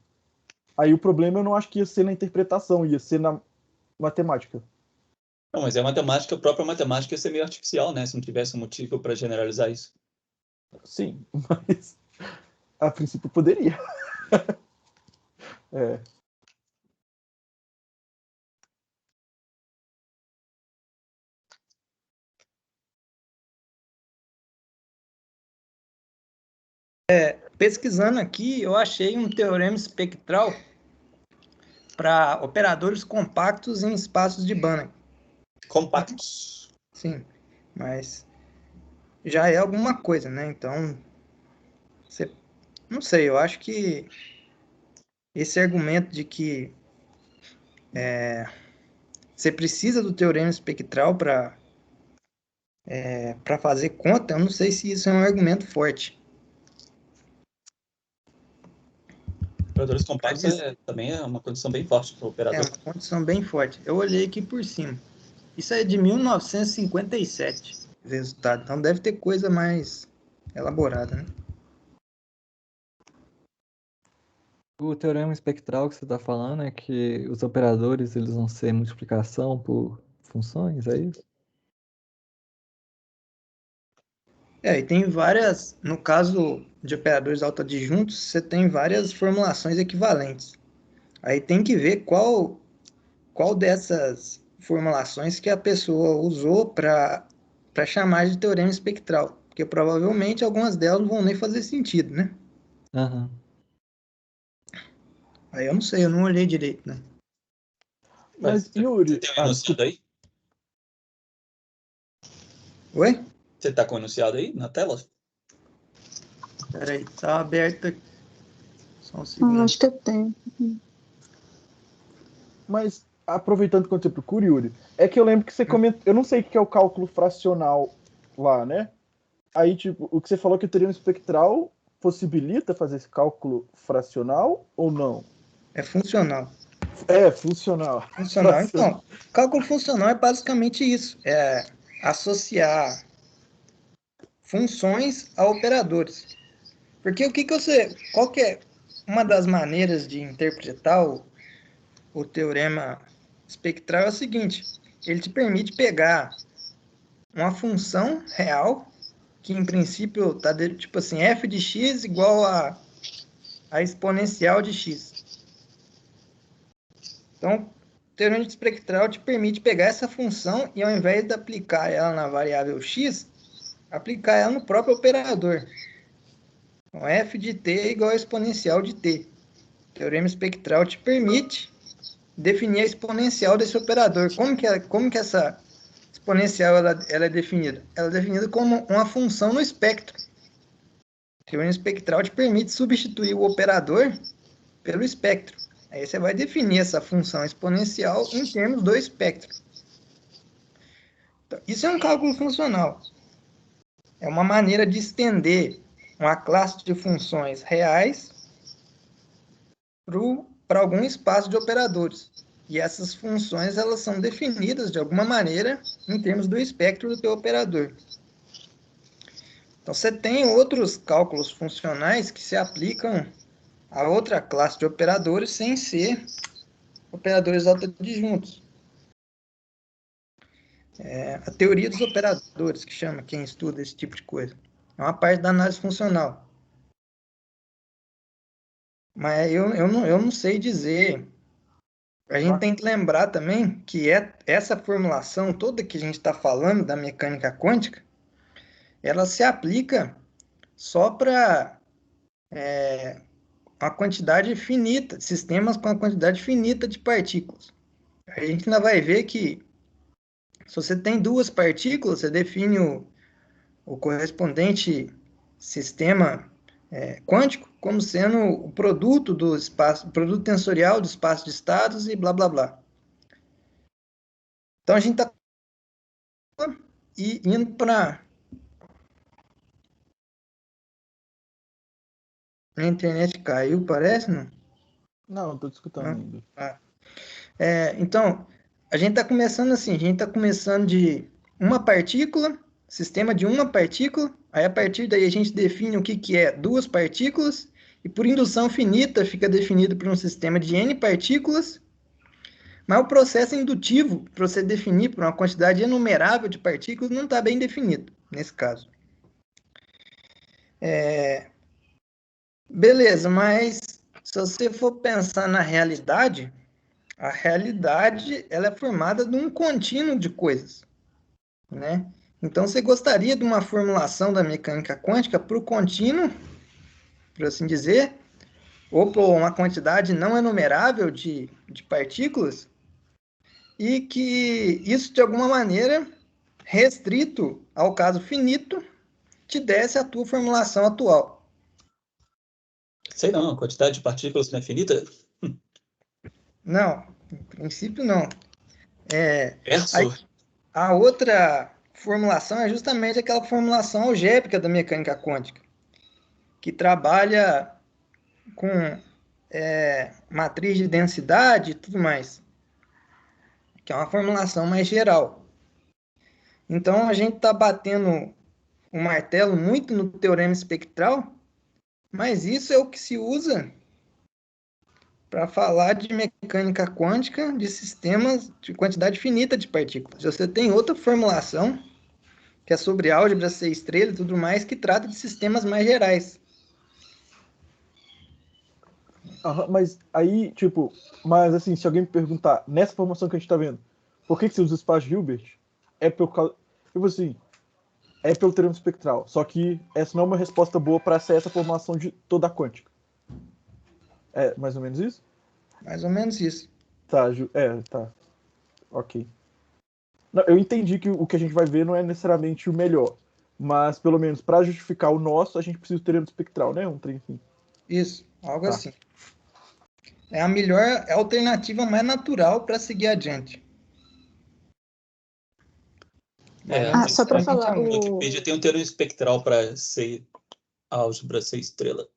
Aí o problema eu não acho que ia ser na interpretação, ia ser na matemática. Não, mas a própria matemática ia ser meio artificial, né? Se não tivesse um motivo para generalizar isso. Sim, mas a princípio poderia. Pesquisando aqui, eu achei um teorema espectral para operadores compactos em espaços de Banach. Compactos? Sim, mas já é alguma coisa, né? Então, não sei, eu acho que esse argumento de que você precisa do teorema espectral para fazer conta, eu não sei se isso é um argumento forte. Operadores compactos também é uma condição bem forte para o operador. É uma condição bem forte. Eu olhei aqui por cima. Isso é de 1957, o resultado. Então deve ter coisa mais elaborada, né? O teorema espectral que você está falando é que os operadores eles vão ser multiplicação por funções, é isso? E tem várias, no caso de operadores autoadjuntos, você tem várias formulações equivalentes. Aí tem que ver qual dessas formulações que a pessoa usou para para chamar de teorema espectral, porque provavelmente algumas delas não vão nem fazer sentido, né? Aham. Aí eu não sei, eu não olhei direito, né? Mas, Yuri... Você tem um enunciado aí? Oi? Você tá com o enunciado aí na tela? Peraí, tá aberto aqui. Só um segundo. Acho que eu tenho. Mas, aproveitando quando você procura, Yuri, é que eu lembro que você comentou... Eu não sei o que é o cálculo fracional lá, né? Aí, tipo, o que você falou que o teorema espectral possibilita fazer esse cálculo fracional ou não? É funcional. É, funcional. Funcional. Então, cálculo funcional é basicamente isso. É associar funções a operadores. Porque qual que é uma das maneiras de interpretar o teorema espectral é o seguinte: ele te permite pegar uma função real, que em princípio está tipo assim, f de x igual a exponencial de x. Então, o teorema espectral te permite pegar essa função e, ao invés de aplicar ela na variável x, aplicar ela no próprio operador. Então, f de t é igual a exponencial de t. O teorema espectral te permite definir a exponencial desse operador. Como que essa exponencial ela é definida? Ela é definida como uma função no espectro. O teorema espectral te permite substituir o operador pelo espectro. Aí você vai definir essa função exponencial em termos do espectro. Então, isso é um cálculo funcional. É uma maneira de estender uma classe de funções reais para algum espaço de operadores. E essas funções elas são definidas de alguma maneira em termos do espectro do teu operador. Então, você tem outros cálculos funcionais que se aplicam a outra classe de operadores sem ser operadores autoadjuntos. A teoria dos operadores, que chama quem estuda esse tipo de coisa. É uma parte da análise funcional. Mas eu não sei dizer. A gente tem que lembrar também que essa formulação toda que a gente está falando da mecânica quântica, ela se aplica só para uma quantidade finita, sistemas com uma quantidade finita de partículas. A gente ainda vai ver que se você tem duas partículas, você define o correspondente sistema quântico como sendo o produto do espaço, o produto tensorial do espaço de estados e blá blá blá. Então a gente está indo para a internet caiu, parece, não? Não, estou te escutando ainda. Então, a gente está começando assim, a gente está começando de uma partícula, sistema de uma partícula, aí a partir daí a gente define o que é duas partículas, e por indução finita fica definido por um sistema de n partículas, mas o processo indutivo, para você definir por uma quantidade enumerável de partículas, não está bem definido, nesse caso. Beleza, mas se você for pensar na realidade, a realidade ela é formada de um contínuo de coisas, né? Então, você gostaria de uma formulação da mecânica quântica para o contínuo, por assim dizer, ou por uma quantidade não enumerável de partículas, e que isso, de alguma maneira, restrito ao caso finito, te desse a tua formulação atual. Sei não, a quantidade de partículas não é finita? Não, em princípio não. Verso? A outra formulação é justamente aquela formulação algébrica da mecânica quântica, que trabalha com matriz de densidade e tudo mais, que é uma formulação mais geral. Então, a gente está batendo o martelo muito no teorema espectral, mas isso é o que se usa para falar de mecânica quântica de sistemas de quantidade finita de partículas. Você tem outra formulação, que é sobre álgebra C estrela e tudo mais, que trata de sistemas mais gerais. Mas aí, tipo, mas assim, se alguém me perguntar, nessa formação que a gente tá vendo, por que você usa espaço de Hilbert? É por causa, tipo assim, é pelo teorema espectral. Só que essa não é uma resposta boa para ser essa formação de toda a quântica. É mais ou menos isso? Mais ou menos isso. Tá, tá. Ok. Não, eu entendi que o que a gente vai ver não é necessariamente o melhor. Mas, pelo menos, para justificar o nosso, a gente precisa do teorema espectral, né? Um trem assim. Isso, algo Tá. assim. É a melhor, é a alternativa mais natural para seguir adiante. Só para falar, o Wikipedia tem um teorema espectral para ser álgebra ser estrela.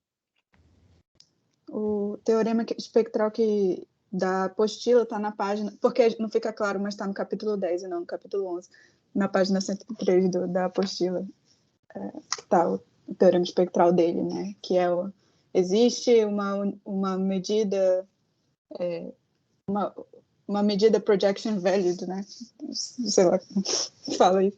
O teorema espectral da apostila está na página, porque não fica claro, mas está no capítulo 10 e não no capítulo 11, na página 103 da apostila, está o teorema espectral dele, né? Que é existe uma medida, uma medida projection valued, né? Sei lá como fala isso.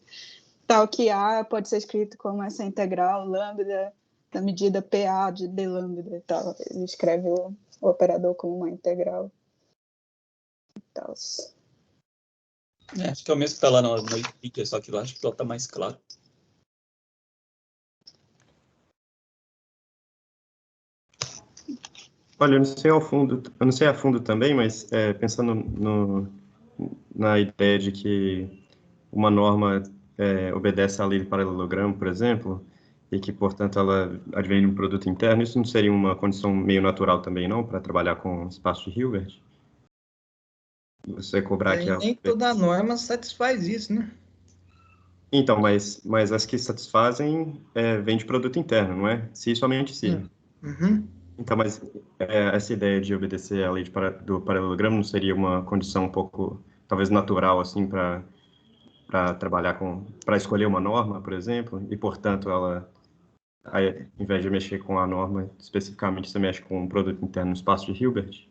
Tal que A pode ser escrito como essa integral lambda da medida PA de d lambda e tal. Ele escreve o operador como uma integral e tal. Acho que é o mesmo que está lá no Wikipedia, só que eu acho que lá está mais claro. Olha, eu não sei a fundo também, mas pensando na ideia de que uma norma obedece à lei do paralelogramo, por exemplo, e que, portanto, ela advém de um produto interno, isso não seria uma condição meio natural também, não, para trabalhar com espaço de Hilbert? Você cobrar que Nem toda norma satisfaz isso, né? Então, mas as que satisfazem vêm de produto interno, não é? Se e somente se. Uhum. Então, mas essa ideia de obedecer à lei do paralelogramo não seria uma condição um pouco, talvez, natural, assim, para trabalhar para escolher uma norma, por exemplo, e, portanto, ela, ao invés de mexer com a norma, especificamente, você mexe com um produto interno no espaço de Hilbert?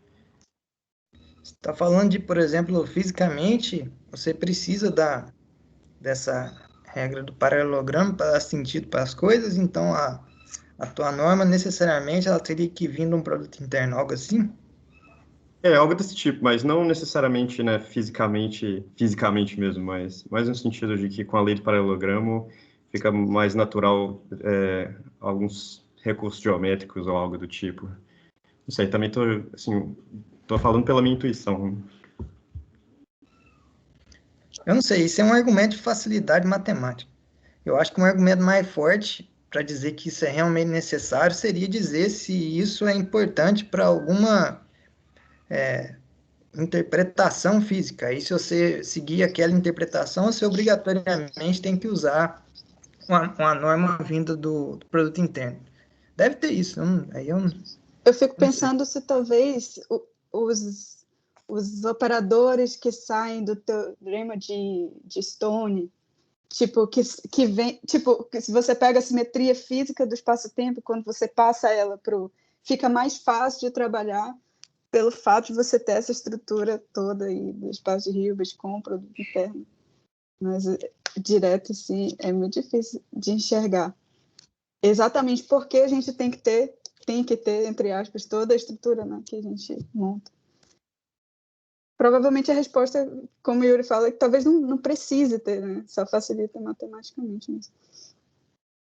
Você está falando de, por exemplo, fisicamente, você precisa dessa regra do paralelogramo para dar sentido para as coisas, então a tua norma necessariamente ela teria que vir de um produto interno, algo assim? Algo desse tipo, mas não necessariamente, né, fisicamente mesmo, mas no sentido de que com a lei do paralelogramo fica mais natural alguns recursos geométricos ou algo do tipo. Não sei, também tô falando pela minha intuição. Eu não sei, isso é um argumento de facilidade matemática. Eu acho que um argumento mais forte para dizer que isso é realmente necessário seria dizer se isso é importante para alguma interpretação física. Aí, se você seguir aquela interpretação, você obrigatoriamente tem que usar uma norma vinda do produto interno. Deve ter isso. Eu fico pensando se talvez os operadores que saem do teorema de Stone, tipo, que vem, tipo, que se você pega a simetria física do espaço-tempo, quando você passa ela fica mais fácil de trabalhar pelo fato de você ter essa estrutura toda aí do espaço de Hilbert com o produto interno. Mas direto, sim, é muito difícil de enxergar. Exatamente porque a gente tem que ter, entre aspas, toda a estrutura, né, que a gente monta. Provavelmente a resposta, como o Yuri fala, é que talvez não precise ter, né? Só facilita matematicamente mesmo.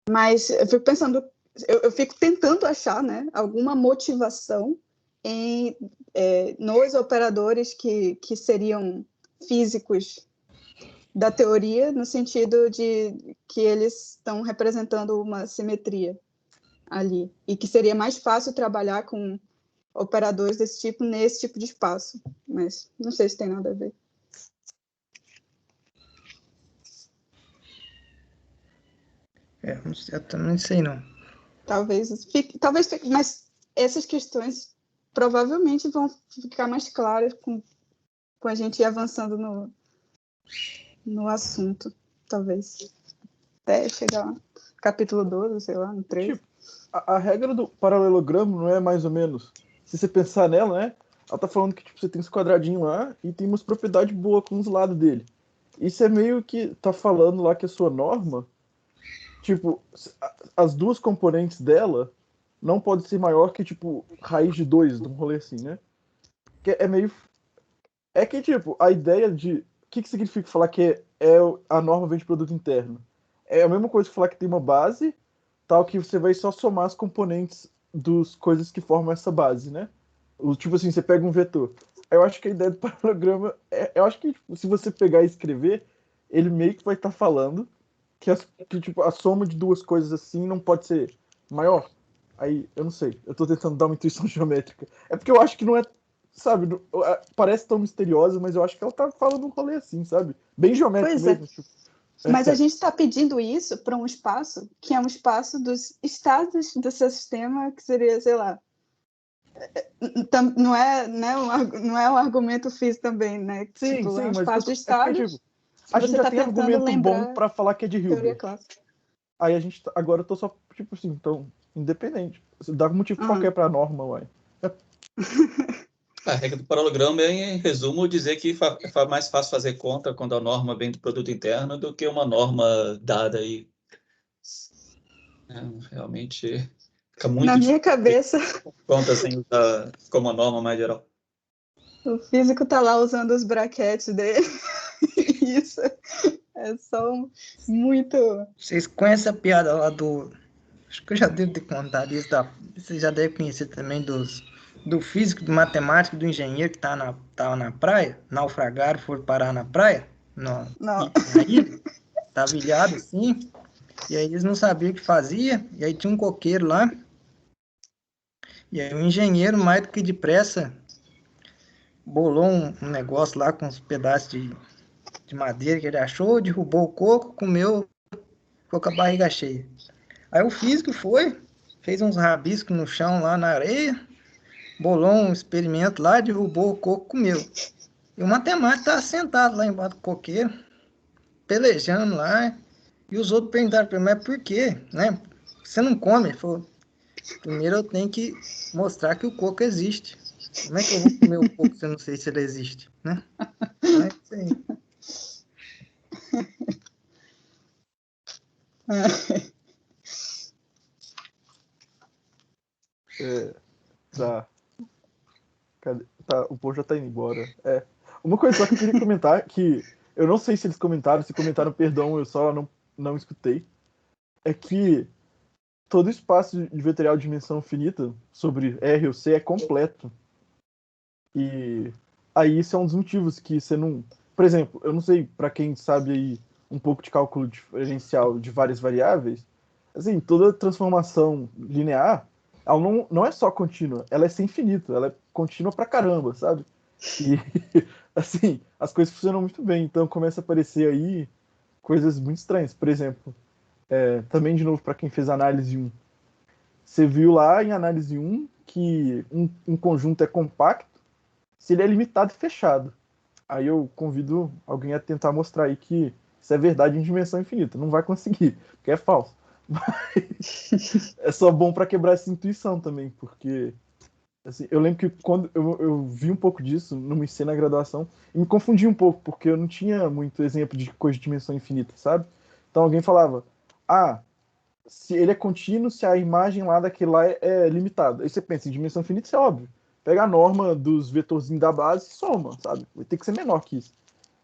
Mas eu fico pensando, eu fico tentando achar, né, alguma motivação nos operadores que seriam físicos da teoria, no sentido de que eles estão representando uma simetria ali, e que seria mais fácil trabalhar com operadores desse tipo nesse tipo de espaço, mas não sei se tem nada a ver. Eu também não sei, não. Talvez fique, mas essas questões provavelmente vão ficar mais claras com a gente ir avançando no assunto, talvez. Até chegar no capítulo 12, sei lá, no 13. Tipo, a regra do paralelogramo não é mais ou menos... Se você pensar nela, né? Ela tá falando que tipo, você tem esse quadradinho lá e tem umas propriedades boas com os lados dele. Isso é meio que tá falando lá que a sua norma, tipo, as duas componentes dela não pode ser maior que, tipo, raiz de 2, de um rolê assim, né? Que é meio... É que, tipo, a ideia de... O que significa falar que a norma vem de produto interno? é a mesma coisa que falar que tem uma base, tal, que você vai só somar as componentes das coisas que formam essa base, né? Tipo assim, você pega um vetor. Eu acho que a ideia do paralelograma, eu acho que tipo, se você pegar e escrever, ele meio que vai estar falando que tipo, a soma de duas coisas assim não pode ser maior. Aí, eu não sei, eu tô tentando dar uma intuição geométrica. É porque eu acho que não é, sabe, parece tão misteriosa, mas eu acho que ela tá falando um rolê assim, sabe? Bem geométrico Pois é. mesmo. Tipo, Mas a gente está pedindo isso para um espaço que é um espaço dos estados do seu sistema, que seria, sei lá, não é um argumento físico também, né? Sim, Tipo, sim, é um mas espaço de é estados. tipo, a gente Você já está tem tentando argumento bom lembrar pra falar que é de teoria Hilbert. clássica. Aí a gente, agora eu tô só, tipo assim, então, independente. Dá um motivo qualquer pra norma, uai. A regra do paralelogramo é, em resumo, dizer que é mais fácil fazer conta quando a norma vem do produto interno do que uma norma dada aí. Realmente fica muito Na minha cabeça, conta sem usar como a norma mais geral. o físico tá lá usando os brackets dele. Isso é só muito... Vocês conhecem a piada lá do... Acho que eu já devo ter contado isso. Vocês já devem conhecer também do físico, do matemático, do engenheiro que tava na praia, naufragaram, foram parar na praia, Não. na ilha, tava ilhado assim, e aí eles não sabiam o que fazia, e aí tinha um coqueiro lá, e aí o engenheiro, mais do que depressa, bolou um negócio lá com uns pedaços de madeira que ele achou, derrubou o coco, comeu, ficou com a barriga cheia. Aí o físico fez uns rabiscos no chão lá na areia, bolou um experimento lá, derrubou o coco, comeu. E o matemático estava sentado lá embaixo do coqueiro, pelejando lá, e os outros perguntaram para ele, mas por quê? Né? Você não come? Ele falou, primeiro eu tenho que mostrar que o coco existe. Como é que eu vou comer o coco se eu não sei se ele existe? Né? Então é isso aí. Tá. Tá, o povo já tá indo embora. Uma coisa só que eu queria comentar, que eu não sei se eles comentaram, se comentaram, perdão, eu só não escutei, é que todo espaço de vetorial de dimensão finita sobre R ou C é completo. E aí isso é um dos motivos que você não... Por exemplo, eu não sei, para quem sabe aí um pouco de cálculo diferencial de várias variáveis, assim, toda transformação linear, ela não é só contínua, ela é sem infinito, ela é contínua pra caramba, sabe? E, assim, as coisas funcionam muito bem, então começa a aparecer aí coisas muito estranhas. Por exemplo, também, de novo, para quem fez análise 1, você viu lá em análise 1 que um conjunto é compacto se ele é limitado e fechado. Aí eu convido alguém a tentar mostrar aí que isso é verdade em dimensão infinita. Não vai conseguir, porque é falso. Mas é só bom para quebrar essa intuição também, porque assim, eu lembro que quando eu vi um pouco disso no IC na graduação, e me confundi um pouco, porque eu não tinha muito exemplo de coisa de dimensão infinita, sabe? Então alguém falava, se ele é contínuo, se a imagem lá daquele lá é limitada. Aí você pensa, em dimensão infinita, isso é óbvio. Pega a norma dos vetorzinhos da base e soma, sabe? Vai ter que ser menor que isso.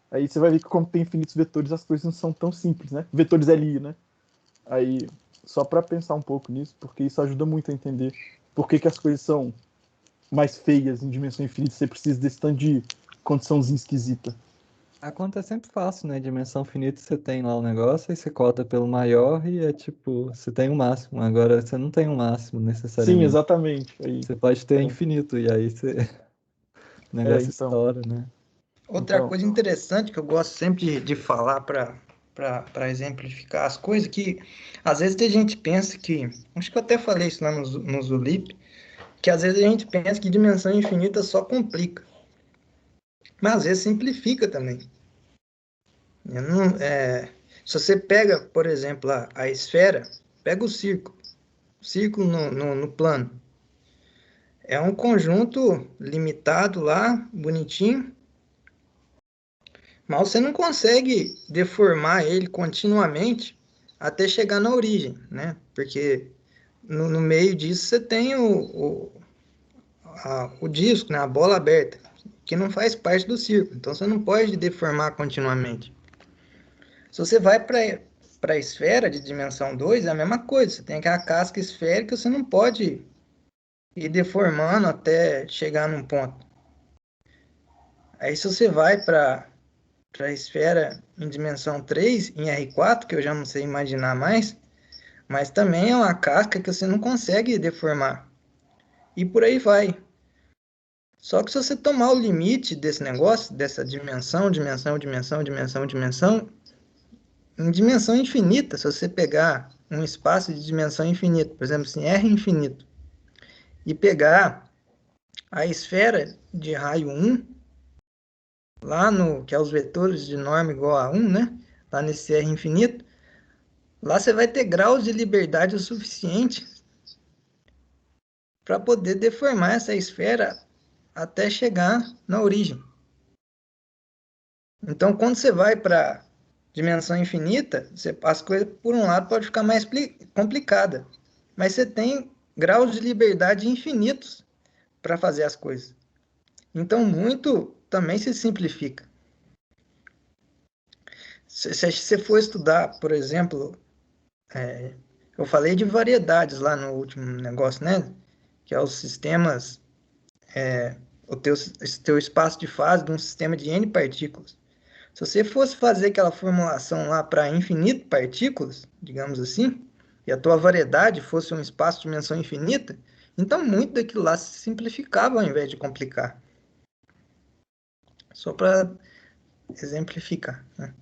Aí você vai ver que como tem infinitos vetores, as coisas não são tão simples, né? Vetores LI, né? Aí, só para pensar um pouco nisso, porque isso ajuda muito a entender por que as coisas são mais feias em dimensão infinita, você precisa desse tanto de condiçãozinha esquisita. A conta é sempre fácil, né? Dimensão finita, você tem lá o negócio, aí você cota pelo maior e é tipo, você tem um máximo. Agora você não tem um máximo necessariamente. Sim, exatamente. Aí, você pode ter infinito, e aí você... o negócio então. estoura, né? Outra coisa interessante que eu gosto sempre de falar para exemplificar as coisas, que às vezes a gente pensa que, acho que eu até falei isso lá no Zulip, que às vezes a gente pensa que dimensão infinita só complica, mas às vezes simplifica também. Se você pega, por exemplo, a esfera, pega o círculo no plano, é um conjunto limitado lá, bonitinho, mas você não consegue deformar ele continuamente até chegar na origem, né? Porque no meio disso você tem o disco, né? A bola aberta, que não faz parte do círculo. Então você não pode deformar continuamente. Se você vai para para a esfera de dimensão 2 é a mesma coisa. Você tem aquela casca esférica, você não pode ir deformando até chegar num ponto. Aí se você vai para a esfera em dimensão 3, em R4, que eu já não sei imaginar mais, mas também é uma casca que você não consegue deformar. E por aí vai. Só que se você tomar o limite desse negócio, dessa dimensão, em dimensão infinita, se você pegar um espaço de dimensão infinita, por exemplo, assim, R infinito, e pegar a esfera de raio 1, lá no, que é os vetores de norma igual a 1, né? Lá nesse R infinito, lá você vai ter graus de liberdade o suficiente para poder deformar essa esfera até chegar na origem. Então, quando você vai para dimensão infinita, as coisas, por um lado, pode ficar mais complicada, mas você tem graus de liberdade infinitos para fazer as coisas. Então, muito também se simplifica. Se você for estudar, por exemplo, eu falei de variedades lá no último negócio, né? Que é os sistemas, o teu espaço de fase de um sistema de N partículas. Se você fosse fazer aquela formulação lá para infinito partículas, digamos assim, e a tua variedade fosse um espaço de dimensão infinita, então muito daquilo lá se simplificava ao invés de complicar. Só para exemplificar, né?